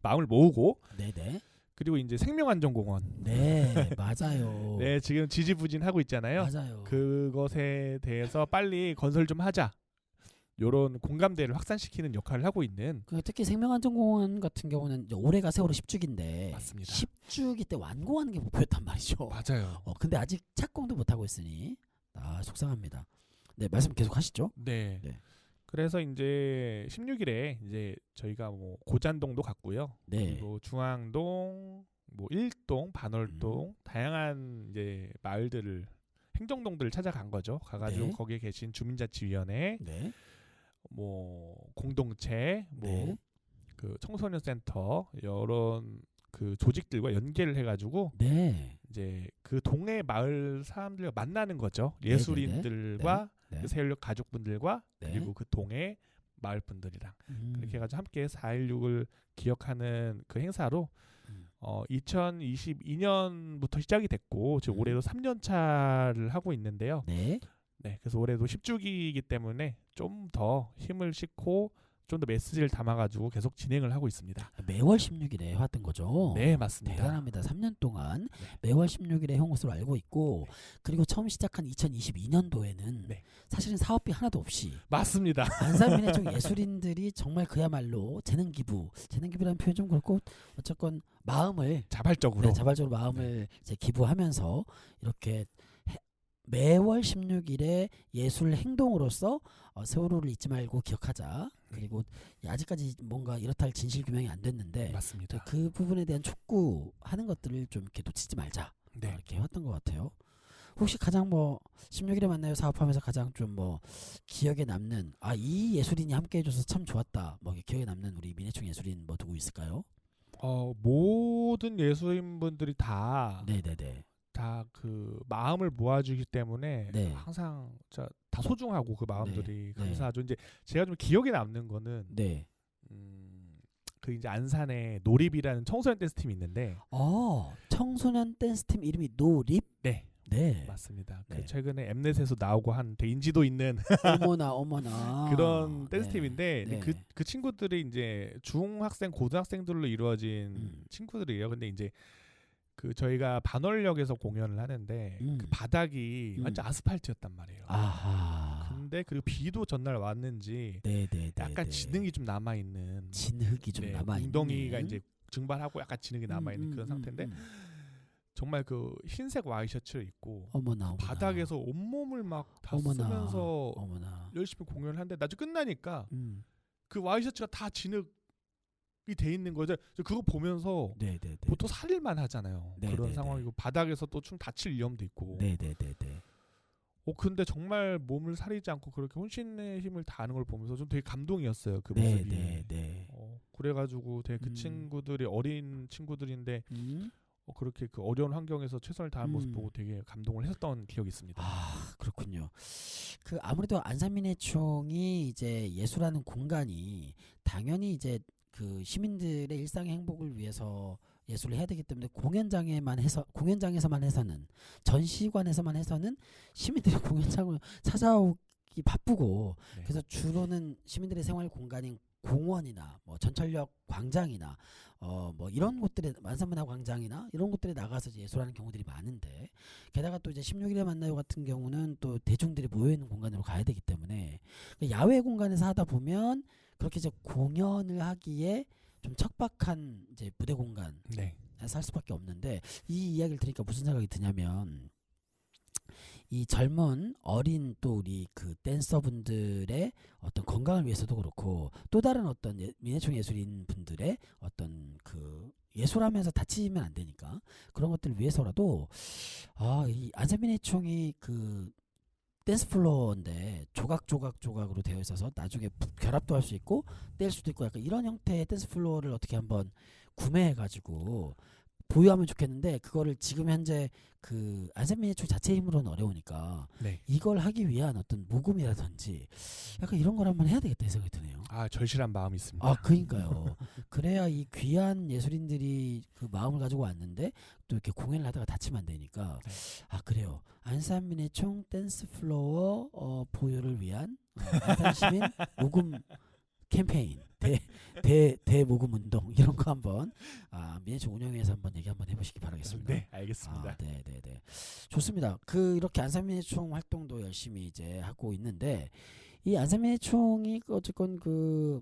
마음을 모으고 네네. 그리고 이제 생명안전공원 네 맞아요. 네 지금 지지부진하고 있잖아요. 맞아요. 그것에 대해서 빨리 건설 좀 하자. 요런 공감대를 확산시키는 역할을 하고 있는 특히 생명안전공원 같은 경우는 이제 올해가 세월호 10주기인데 맞습니다. 10주기 때 완공하는 게 목표였단 말이죠. 맞아요. 근데 아직 착공도 못하고 있으니 속상합니다. 네 말씀 계속 하시죠. 네. 네. 그래서 이제 16일에 이제 저희가 뭐 고잔동도 갔고요. 네. 그리고 중앙동, 뭐 일동, 반월동 다양한 이제 마을들을 행정동들을 찾아간 거죠. 가가지고 네. 거기에 계신 주민자치위원회, 네. 뭐 공동체, 뭐 네. 그 청소년 센터 이런 그 조직들과 연계를 해가지고 네. 이제 그 동네 마을 사람들과 만나는 거죠. 네, 예술인들과 네. 그 세월호 가족분들과 네. 그리고 그 동네 마을 분들이랑 그렇게 해가지고 함께 4.16을 기억하는 그 행사로 2022년부터 시작이 됐고 지금 올해도 3년 차를 하고 있는데요. 네. 네, 그래서 올해도 10주기이기 때문에 좀 더 힘을 싣고 좀 더 메시지를 담아가지고 계속 진행을 하고 있습니다. 매월 16일에 해왔던 거죠. 네, 맞습니다. 대단합니다. 3년 동안 매월 16일에 해온 것으로 알고 있고 그리고 처음 시작한 2022년도에는 네. 사실은 사업비 하나도 없이 맞습니다. 안산민해총 예술인들이 정말 그야말로 재능기부라는 표현 좀 그렇고 어쨌건 마음을 자발적으로 자발적으로 마음을 이제 기부하면서 이렇게 매월 16일에 예술 행동으로서 세월호를 잊지 말고 기억하자. 그리고 아직까지 뭔가 이렇다 할 진실 규명이 안 됐는데 맞습니다. 그 부분에 대한 촉구하는 것들을 좀 이렇게 놓치지 말자. 네. 이렇게 해왔던 것 같아요. 혹시 가장 16일에 만나요 사업하면서 가장 좀 기억에 남는 이 예술인이 함께 해줘서 참 좋았다. 기억에 남는 우리 민해총 예술인 누구 있을까요? 모든 예술인분들이 다 네네네. 그 마음을 모아주기 때문에 네. 항상 다 소중하고 그 마음들이 네. 감사하죠. 이제 제가 좀 기억에 남는 거는 네. 그 이제 안산에 노립이라는 청소년 댄스 팀이 있는데 청소년 댄스 팀 이름이 노립? 네. 네. 맞습니다. 네. 그 최근에 엠넷에서 나오고 한 되게 인지도 있는 어머나 그런 댄스 네. 팀인데 네. 그 친구들이 이제 중학생 고등학생들로 이루어진 친구들이에요. 근데 이제 그 저희가 반월역에서 공연을 하는데 그 바닥이 완전 아스팔트였단 말이에요. 아하. 근데 그리고 비도 전날 왔는지 네네네. 약간 진흙이 좀 남아 있는. 진흙이 좀 남아 있는. 웅덩이가 이제 증발하고 약간 진흙이 남아 있는 그런 상태인데 정말 그 흰색 와이셔츠를 입고 어머나, 어머나. 바닥에서 온몸을 막 다 어머나, 쓰면서 어머나. 열심히 공연을 하는데 나중에 끝나니까 그 와이셔츠가 다 진흙이 돼 있는 거죠. 그거 보면서 네네네. 보통 살일만 하잖아요. 네, 그런 네, 상황이고 바닥에서 또 좀 다칠 위험도 있고. 네네네네. 근데 정말 몸을 사리지 않고 그렇게 혼신의 힘을 다하는 걸 보면서 좀 되게 감동이었어요. 그 모습이. 네네네. 그래가지고 되게 그 친구들이 어린 친구들인데 그렇게 그 어려운 환경에서 최선을 다하는 모습 보고 되게 감동을 했었던 기억이 있습니다. 아, 그렇군요. 그 아무래도 안산민의 총이 이제 예술하는 공간이 당연히 이제 그 시민들의 일상의 행복을 위해서 예술을 해야 되기 때문에 공연장에서만 해서는 전시관에서만 해서는 시민들이 공연장을 찾아오기 바쁘고 네. 그래서 주로는 시민들의 생활 공간인 공원이나 뭐 전철역 광장이나 뭐 이런 곳들에 만산문화 광장이나 이런 곳들에 나가서 이제 예술하는 경우들이 많은데 게다가 또 이제 16일에 만나요 같은 경우는 또 대중들이 모여 있는 공간으로 가야 되기 때문에 야외 공간에서 하다 보면 그렇게 이제 공연을 하기에 좀 척박한 이제 무대 공간 네. 살 수밖에 없는데 이 이야기를 들으니까 무슨 생각이 드냐면 이 젊은 어린 또 우리 그 댄서분들의 어떤 건강을 위해서도 그렇고 또 다른 어떤 민예총 예술인 분들의 어떤 그 예술하면서 다치면 안 되니까 그런 것들을 위해서라도 이 안산민예총이 그 댄스 플로어인데 조각으로 되어 있어서 나중에 결합도 할 수 있고 뗄 수도 있고 약간 이런 형태의 댄스 플로어를 어떻게 한번 구매해가지고 보유하면 좋겠는데 그거를 지금 현재 그 안산민예총 자체 힘으로는 어려우니까 네. 이걸 하기 위한 어떤 모금이라든지 약간 이런 걸 한번 해야 되겠다 이 생각이 드네요. 절실한 마음이 있습니다. 그러니까요. 그래야 이 귀한 예술인들이 그 마음을 가지고 왔는데 또 이렇게 공연을 하다가 다치면 안 되니까 네. 그래요. 안산민예총 댄스 플로어 보유를 위한 안산시민 모금 캠페인 대모금 운동 이런 거 한번 민예총 운영위에서 한번 얘기 한번 해보시기 바라겠습니다. 네, 알겠습니다. 네네네. 좋습니다. 이렇게 안산민예총 활동도 열심히 이제 하고 있는데 이 안산민예총이 어쨌건 그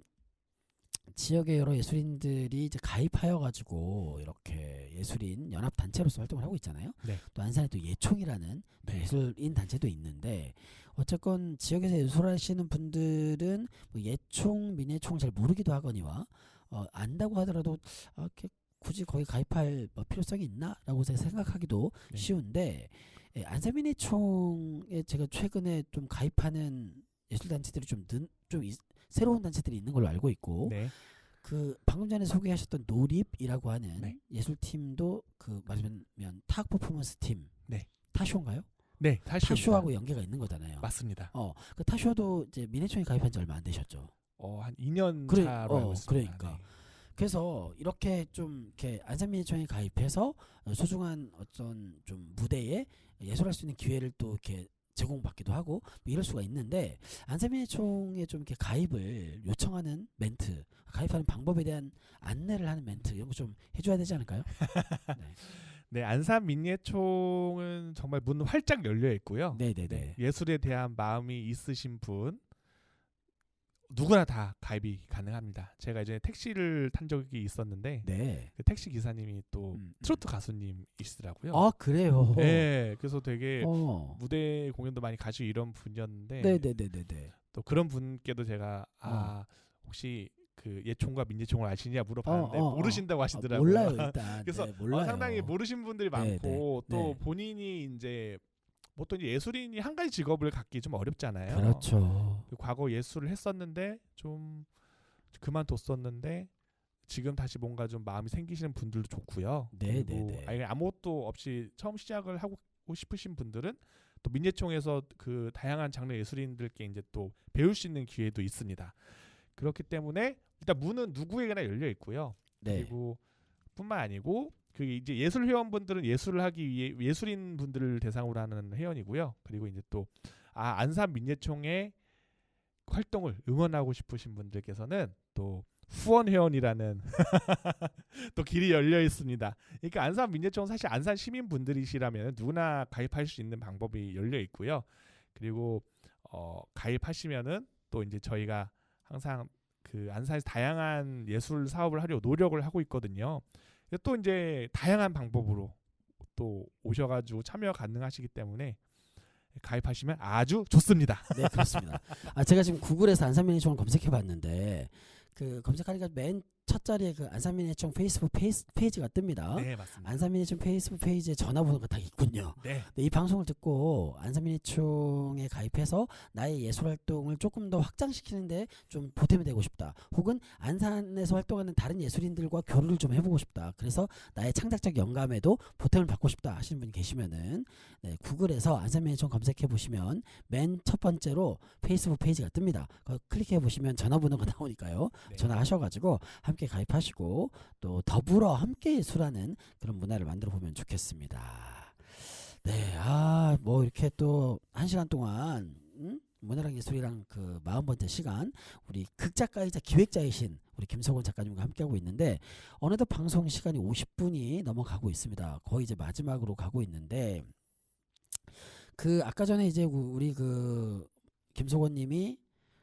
지역의 여러 예술인들이 이제 가입하여 가지고 이렇게 예술인 연합 단체로서 활동을 하고 있잖아요. 네. 또 안산에 또 예총이라는 또 네. 예술인 단체도 있는데 어쨌건 지역에서 예술하시는 분들은 뭐 예총, 민예총 잘 모르기도 하거니와 안다고 하더라도 이렇게 굳이 거기 가입할 필요성이 있나라고 생각하기도 네. 쉬운데 안산민예총에 제가 최근에 좀 가입하는 예술단체들이 좀 새로운 단체들이 있는 걸로 알고 있고 네. 그 방금 전에 소개하셨던 노립이라고 하는 네. 예술팀도 그 말하면 타악 퍼포먼스 팀 네. 타쇼인가요? 네, 타쇼하고 연계가 있는 거잖아요. 맞습니다. 그 타쇼도 이제 민예총이 가입한 지 얼마 안 되셨죠? 한 2년 그래, 차로 알고 있습니다. 그러니까. 네. 그래서 이렇게 좀 이렇게 안산민예총에 가입해서 소중한 어떤 좀 무대에 예술할 수 있는 기회를 또 이렇게 제공받기도 하고 뭐 이럴 수가 있는데 안산민예총에 좀 이렇게 가입을 요청하는 멘트, 가입하는 방법에 대한 안내를 하는 멘트 이런 거 좀 해줘야 되지 않을까요? 네, 안산민예총은 정말 문 활짝 열려 있고요. 네네네. 네, 예술에 대한 마음이 있으신 분 누구나 다 가입이 가능합니다. 제가 이제 택시를 탄 적이 있었는데 네. 그 택시 기사님이 또 트로트 가수님이시더라고요. 그래요. 네, 그래서 되게 어. 무대 공연도 많이 가시고 이런 분이었는데 네네네네네. 또 그런 분께도 제가 혹시 그 예총과 민예총을 아시냐 물어봤는데 모르신다고 하시더라고요. 몰라요 일단. 그래서 네, 몰라요. 상당히 모르신 분들이 네, 많고 네, 또 네. 본인이 이제 보통 이제 예술인이 한 가지 직업을 갖기 좀 어렵잖아요. 그렇죠. 과거 예술을 했었는데 좀 그만뒀었는데 지금 다시 뭔가 좀 마음이 생기시는 분들도 좋고요. 네, 그리고 네, 네. 아무것도 없이 처음 시작을 하고 싶으신 분들은 또 민예총에서 그 다양한 장르 예술인들께 이제 또 배울 수 있는 기회도 있습니다. 그렇기 때문에 일단 문은 누구에게나 열려 있고요. 네. 그리고 뿐만 아니고 그 이제 예술 회원분들은 예술을 하기 위해 예술인 분들을 대상으로 하는 회원이고요. 그리고 이제 또 안산 민예총의 활동을 응원하고 싶으신 분들께서는 또 후원 회원이라는 또 길이 열려 있습니다. 그러니까 안산 민예총 사실 안산 시민분들이시라면 누구나 가입할 수 있는 방법이 열려 있고요. 그리고 가입하시면은 또 이제 저희가 항상 그 안산에서 다양한 예술 사업을 하려고 노력을 하고 있거든요. 또 이제 다양한 방법으로 또 오셔가지고 참여 가능하시기 때문에 가입하시면 아주 좋습니다. 네, 그렇습니다. 제가 지금 구글에서 안산민예총을 검색해봤는데 그 검색하니까 맨 첫 자리에 그 안산민예총 페이스북 페이지가 뜹니다. 네, 맞습니다. 안산민예총 페이스북 페이지에 전화번호가 다 있군요. 네. 네, 이 방송을 듣고 안산민예총에 가입해서 나의 예술 활동을 조금 더 확장시키는데 좀 보탬이 되고 싶다. 혹은 안산에서 활동하는 다른 예술인들과 교류를 좀 해보고 싶다. 그래서 나의 창작적 영감에도 보탬을 받고 싶다 하시는 분이 계시면은 네, 구글에서 안산민예총 검색해 보시면 맨 첫 번째로 페이스북 페이지가 뜹니다. 클릭해 보시면 전화번호가 나오니까요. 네. 전화하셔가지고 함께 가입하시고 또 더불어 함께 예술하는 그런 문화를 만들어 보면 좋겠습니다. 네, 뭐 이렇게 또 1시간 동안 문화랑 예술이랑 그 40번째 시간 우리 극작가이자 기획자이신 우리 김석원 작가님과 함께하고 있는데 어느덧 방송 시간이 50분이 넘어가고 있습니다. 거의 이제 마지막으로 가고 있는데 그 아까 전에 이제 우리 그 김석원님이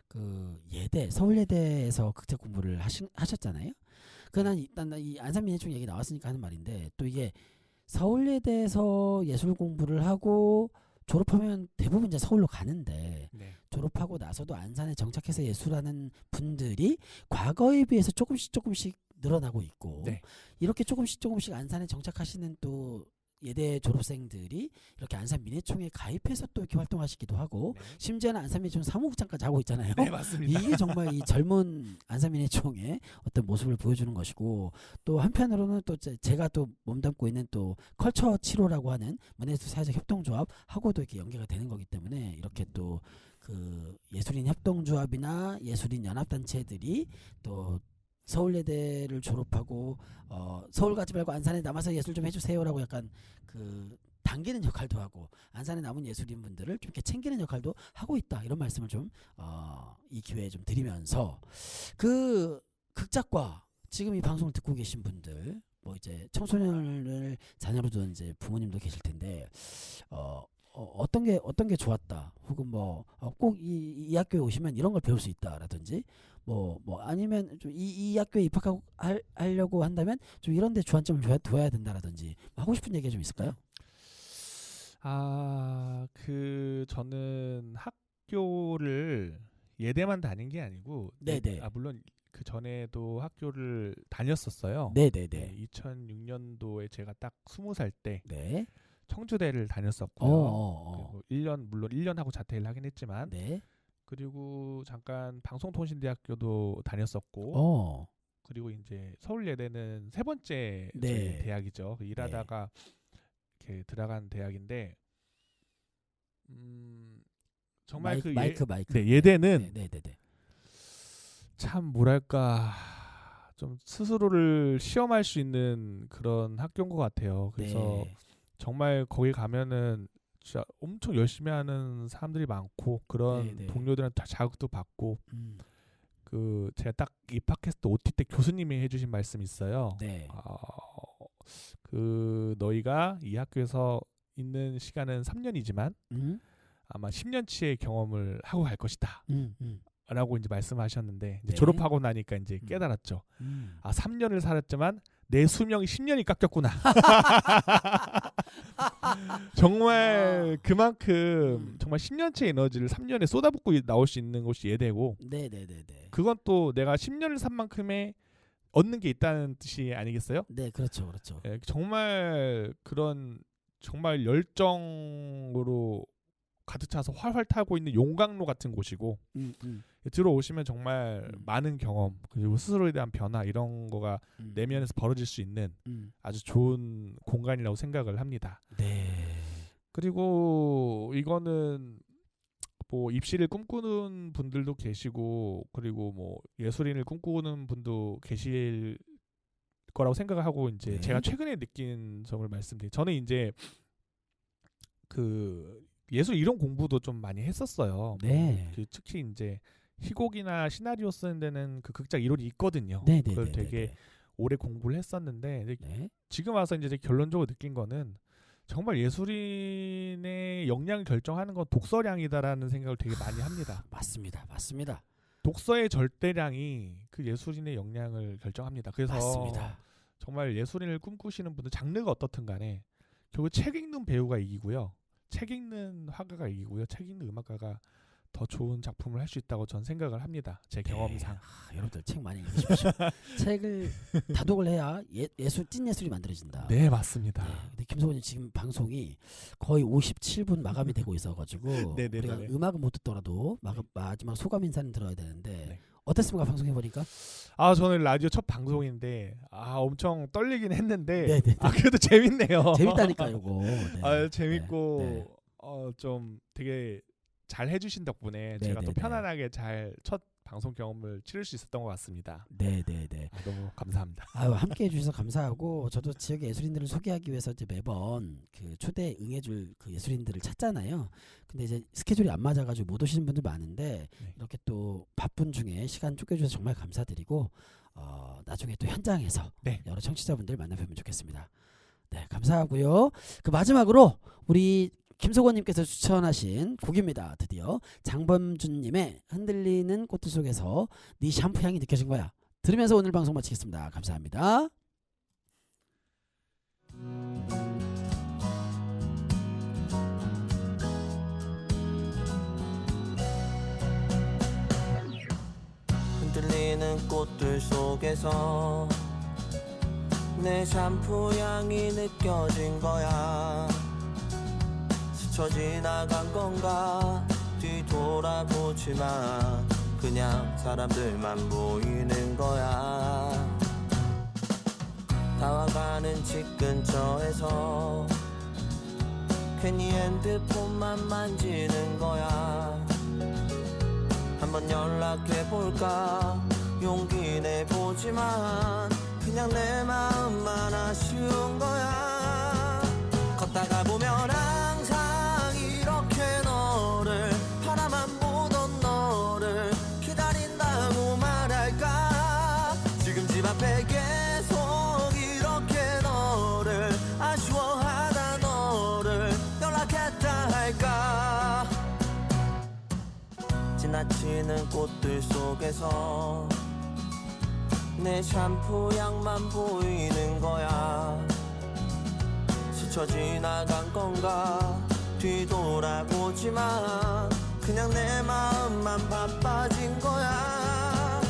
그 예대 서울예대에서 극작 공부를 하셨잖아요. 그난 일단 이 안산민예총 얘기 나왔으니까 하는 말인데 또 이게 서울예대에서 예술 공부를 하고 졸업하면 대부분 이제 서울로 가는데 네. 졸업하고 나서도 안산에 정착해서 예술하는 분들이 과거에 비해서 조금씩 늘어나고 있고 네. 이렇게 조금씩 안산에 정착하시는 또 예대 졸업생들이 이렇게 안산민예총에 가입해서 또 이렇게 활동하시기도 하고 네. 심지어는 안산민예총 사무국장까지 하고 있잖아요. 네, 맞습니다. 이게 정말 이 젊은 안산민예총의 어떤 모습을 보여주는 것이고 또 한편으로는 또 제가 또 몸담고 있는 또 컬처 7호라고 하는 문예예술 사회적 협동조합 하고도 이렇게 연계가 되는 거기 때문에 이렇게 또 그 예술인 협동조합이나 예술인 연합단체들이 또 서울예대를 졸업하고 서울 가지 말고 안산에 남아서 예술 좀 해주세요라고 약간 그 당기는 역할도 하고 안산에 남은 예술인분들을 좀 이렇게 챙기는 역할도 하고 있다 이런 말씀을 좀 이 기회에 좀 드리면서 그 극작과 지금 이 방송을 듣고 계신 분들 뭐 이제 청소년을 자녀로 둔 이제 부모님도 계실 텐데 어떤 게 좋았다 혹은 뭐 꼭 이 학교에 오시면 이런 걸 배울 수 있다라든지 뭐 아니면 좀 이 학교에 입학하고 하려고 한다면 좀 이런 데 주안점을 둬야 된다라든지 하고 싶은 얘기가 좀 있을까요? 저는 학교를 예대만 다닌 게 아니고 네네. 물론 그 전에도 학교를 다녔었어요. 네네네. 네, 2006년도에 제가 딱 20살 때 네. 청주대를 다녔었고요. 그리고 물론 1년 하고 자퇴를 하긴 했지만 네. 그리고 잠깐 방송통신대학교도 다녔었고 그리고 이제 서울예대는 세 번째 네. 저희 대학이죠. 일하다가 이렇게 들어간 대학인데 정말 마이크. 네, 예대는 네네네. 참 뭐랄까 좀 스스로를 시험할 수 있는 그런 학교인 것 같아요. 그래서 네. 정말 거기 가면은 진짜 엄청 열심히 하는 사람들이 많고 그런 네네. 동료들한테 다 자극도 받고 그 제가 딱 입학했을 때 OT 때 교수님이 해주신 말씀이 있어요. 네. 그 너희가 이 학교에서 있는 시간은 3년이지만 아마 10년치의 경험을 하고 갈 것이다. 라고 이제 말씀하셨는데 이제 네. 졸업하고 나니까 이제 깨달았죠. 3년을 살았지만 내 수명이 10년이 깎였구나. 정말 그만큼 정말 10년치 에너지를 3년에 쏟아붓고 나올 수 있는 곳이 예대고 네네네네. 그건 또 내가 10년을 산 만큼의 얻는 게 있다는 뜻이 아니겠어요? 네, 그렇죠. 예, 정말 그런 정말 열정으로 가득 차서 활활 타고 있는 용광로 같은 곳이고 들어오시면 정말 많은 경험 그리고 스스로에 대한 변화 이런 거가 내면에서 벌어질 수 있는 아주 좋은 공간이라고 생각을 합니다. 네. 그리고 이거는 뭐 입시를 꿈꾸는 분들도 계시고 그리고 뭐 예술인을 꿈꾸는 분도 계실 거라고 생각을 하고 이제 네. 제가 최근에 느낀 점을 말씀드릴게요. 저는 이제 그 예술 이론 공부도 좀 많이 했었어요. 네. 특히 이제 희곡이나 시나리오 쓰는 데는 그 극작 이론이 있거든요. 네네네. 그걸 되게 오래 공부를 했었는데 이제 네. 지금 와서 이제 결론적으로 느낀 거는 정말 예술인의 역량을 결정하는 건 독서량이다라는 생각을 되게 많이 합니다. 맞습니다. 맞습니다. 독서의 절대량이 그 예술인의 역량을 결정합니다. 그래서 맞습니다. 정말 예술인을 꿈꾸시는 분들 장르가 어떻든 간에 결국 책 읽는 배우가 이기고요. 책 읽는 화가가 이기고요. 책 읽는 음악가가 더 좋은 작품을 할 수 있다고 전 생각을 합니다. 제 경험상. 여러분들 책 많이 읽으십시오. 책을 다독을 해야 예술 찐 예술이 만들어진다. 네, 맞습니다. 네. 근데 김성원님 지금 방송이 거의 57분 마감이 되고 있어가지고 네네네. 우리가 음악은 못 듣더라도 마지막 소감 인사는 들어야 되는데 네. 어땠습니까? 방송해 보니까? 아, 저는 라디오 첫 방송인데 엄청 떨리긴 했는데 네네. 그래도 재밌네요. 재밌다니까 요거. 네. 재밌고 네. 좀 되게 잘 해주신 덕분에 네, 제가 네, 또 네. 편안하게 잘 첫 방송 경험을 치를 수 있었던 것 같습니다. 네네네. 너무 감사합니다. 아유, 함께 해주셔서 감사하고 저도 지역의 예술인들을 소개하기 위해서 이제 매번 그 초대 응해줄 그 예술인들을 찾잖아요. 근데 이제 스케줄이 안 맞아가지고 못 오시는 분들 많은데 네. 이렇게 또 바쁜 중에 시간 쫓겨주셔서 정말 감사드리고 나중에 또 현장에서 네. 여러 청취자분들 만나뵈면 좋겠습니다. 네, 감사하고요. 그 마지막으로 우리 김소건님께서 추천하신 곡입니다. 드디어 장범준님의 흔들리는 꽃들 속에서 네 샴푸 향이 느껴진 거야. 들으면서 오늘 방송 마치겠습니다. 감사합니다. 흔들리는 꽃들 속에서 내 샴푸 향이 느껴진 거야. 스쳐 지나간 건가 뒤돌아보지만 그냥 사람들만 보이는 거야. 다와가는 집 근처에서 괜히 핸드폰만 만지는 거야. 한번 연락해볼까 용기 내보지만 그냥 내 마음만 아쉬운 거야. 걷다가 보면 항상 이렇게 너를 바라만 보던 너를 기다린다고 말할까. 지금 집 앞에 계속 이렇게 너를 아쉬워하다 너를 연락했다 할까. 지나치는 꽃들 속에서 내 샴푸 향만 보이는 거야. 스쳐 지나간 건가 뒤돌아보지만 그냥 내 마음만 바빠진 거야.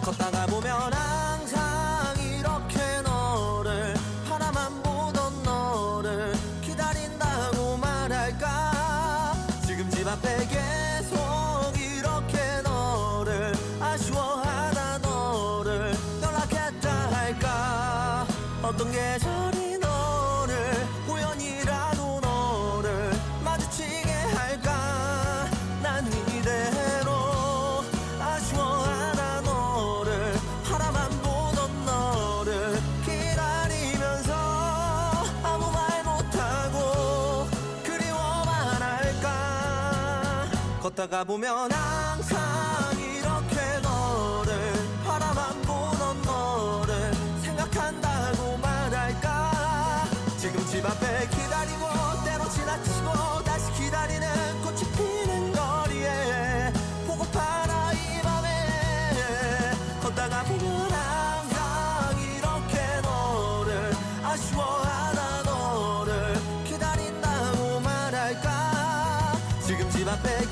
걷다가 보면 항상 이렇게 너를 바라만 보던 너를 기다린다고 말할까. 지금 집 앞에 계속 이렇게 너를 아쉬워하다 너를 연락했다 할까. 어떤 계절이 너를 우연이라도 너를 마주치게 할까. 난 이대로 아쉬워하다 너를 바라만 보던 너를 기다리면서 아무 말 못하고 그리워만 할까. 걷다가 보면 항상 이렇게 너를 바라만 보던 너를 생각한다고 말할까. 지금 집 앞에 기다리고 때로 지나치고 다시 기다리는 꽃이 피는 거리에 보고파라 이 밤에. 걷다가 보면 항상 이렇게 너를 아쉬워하다 너를 기다린다고 말할까. 지금 집 앞에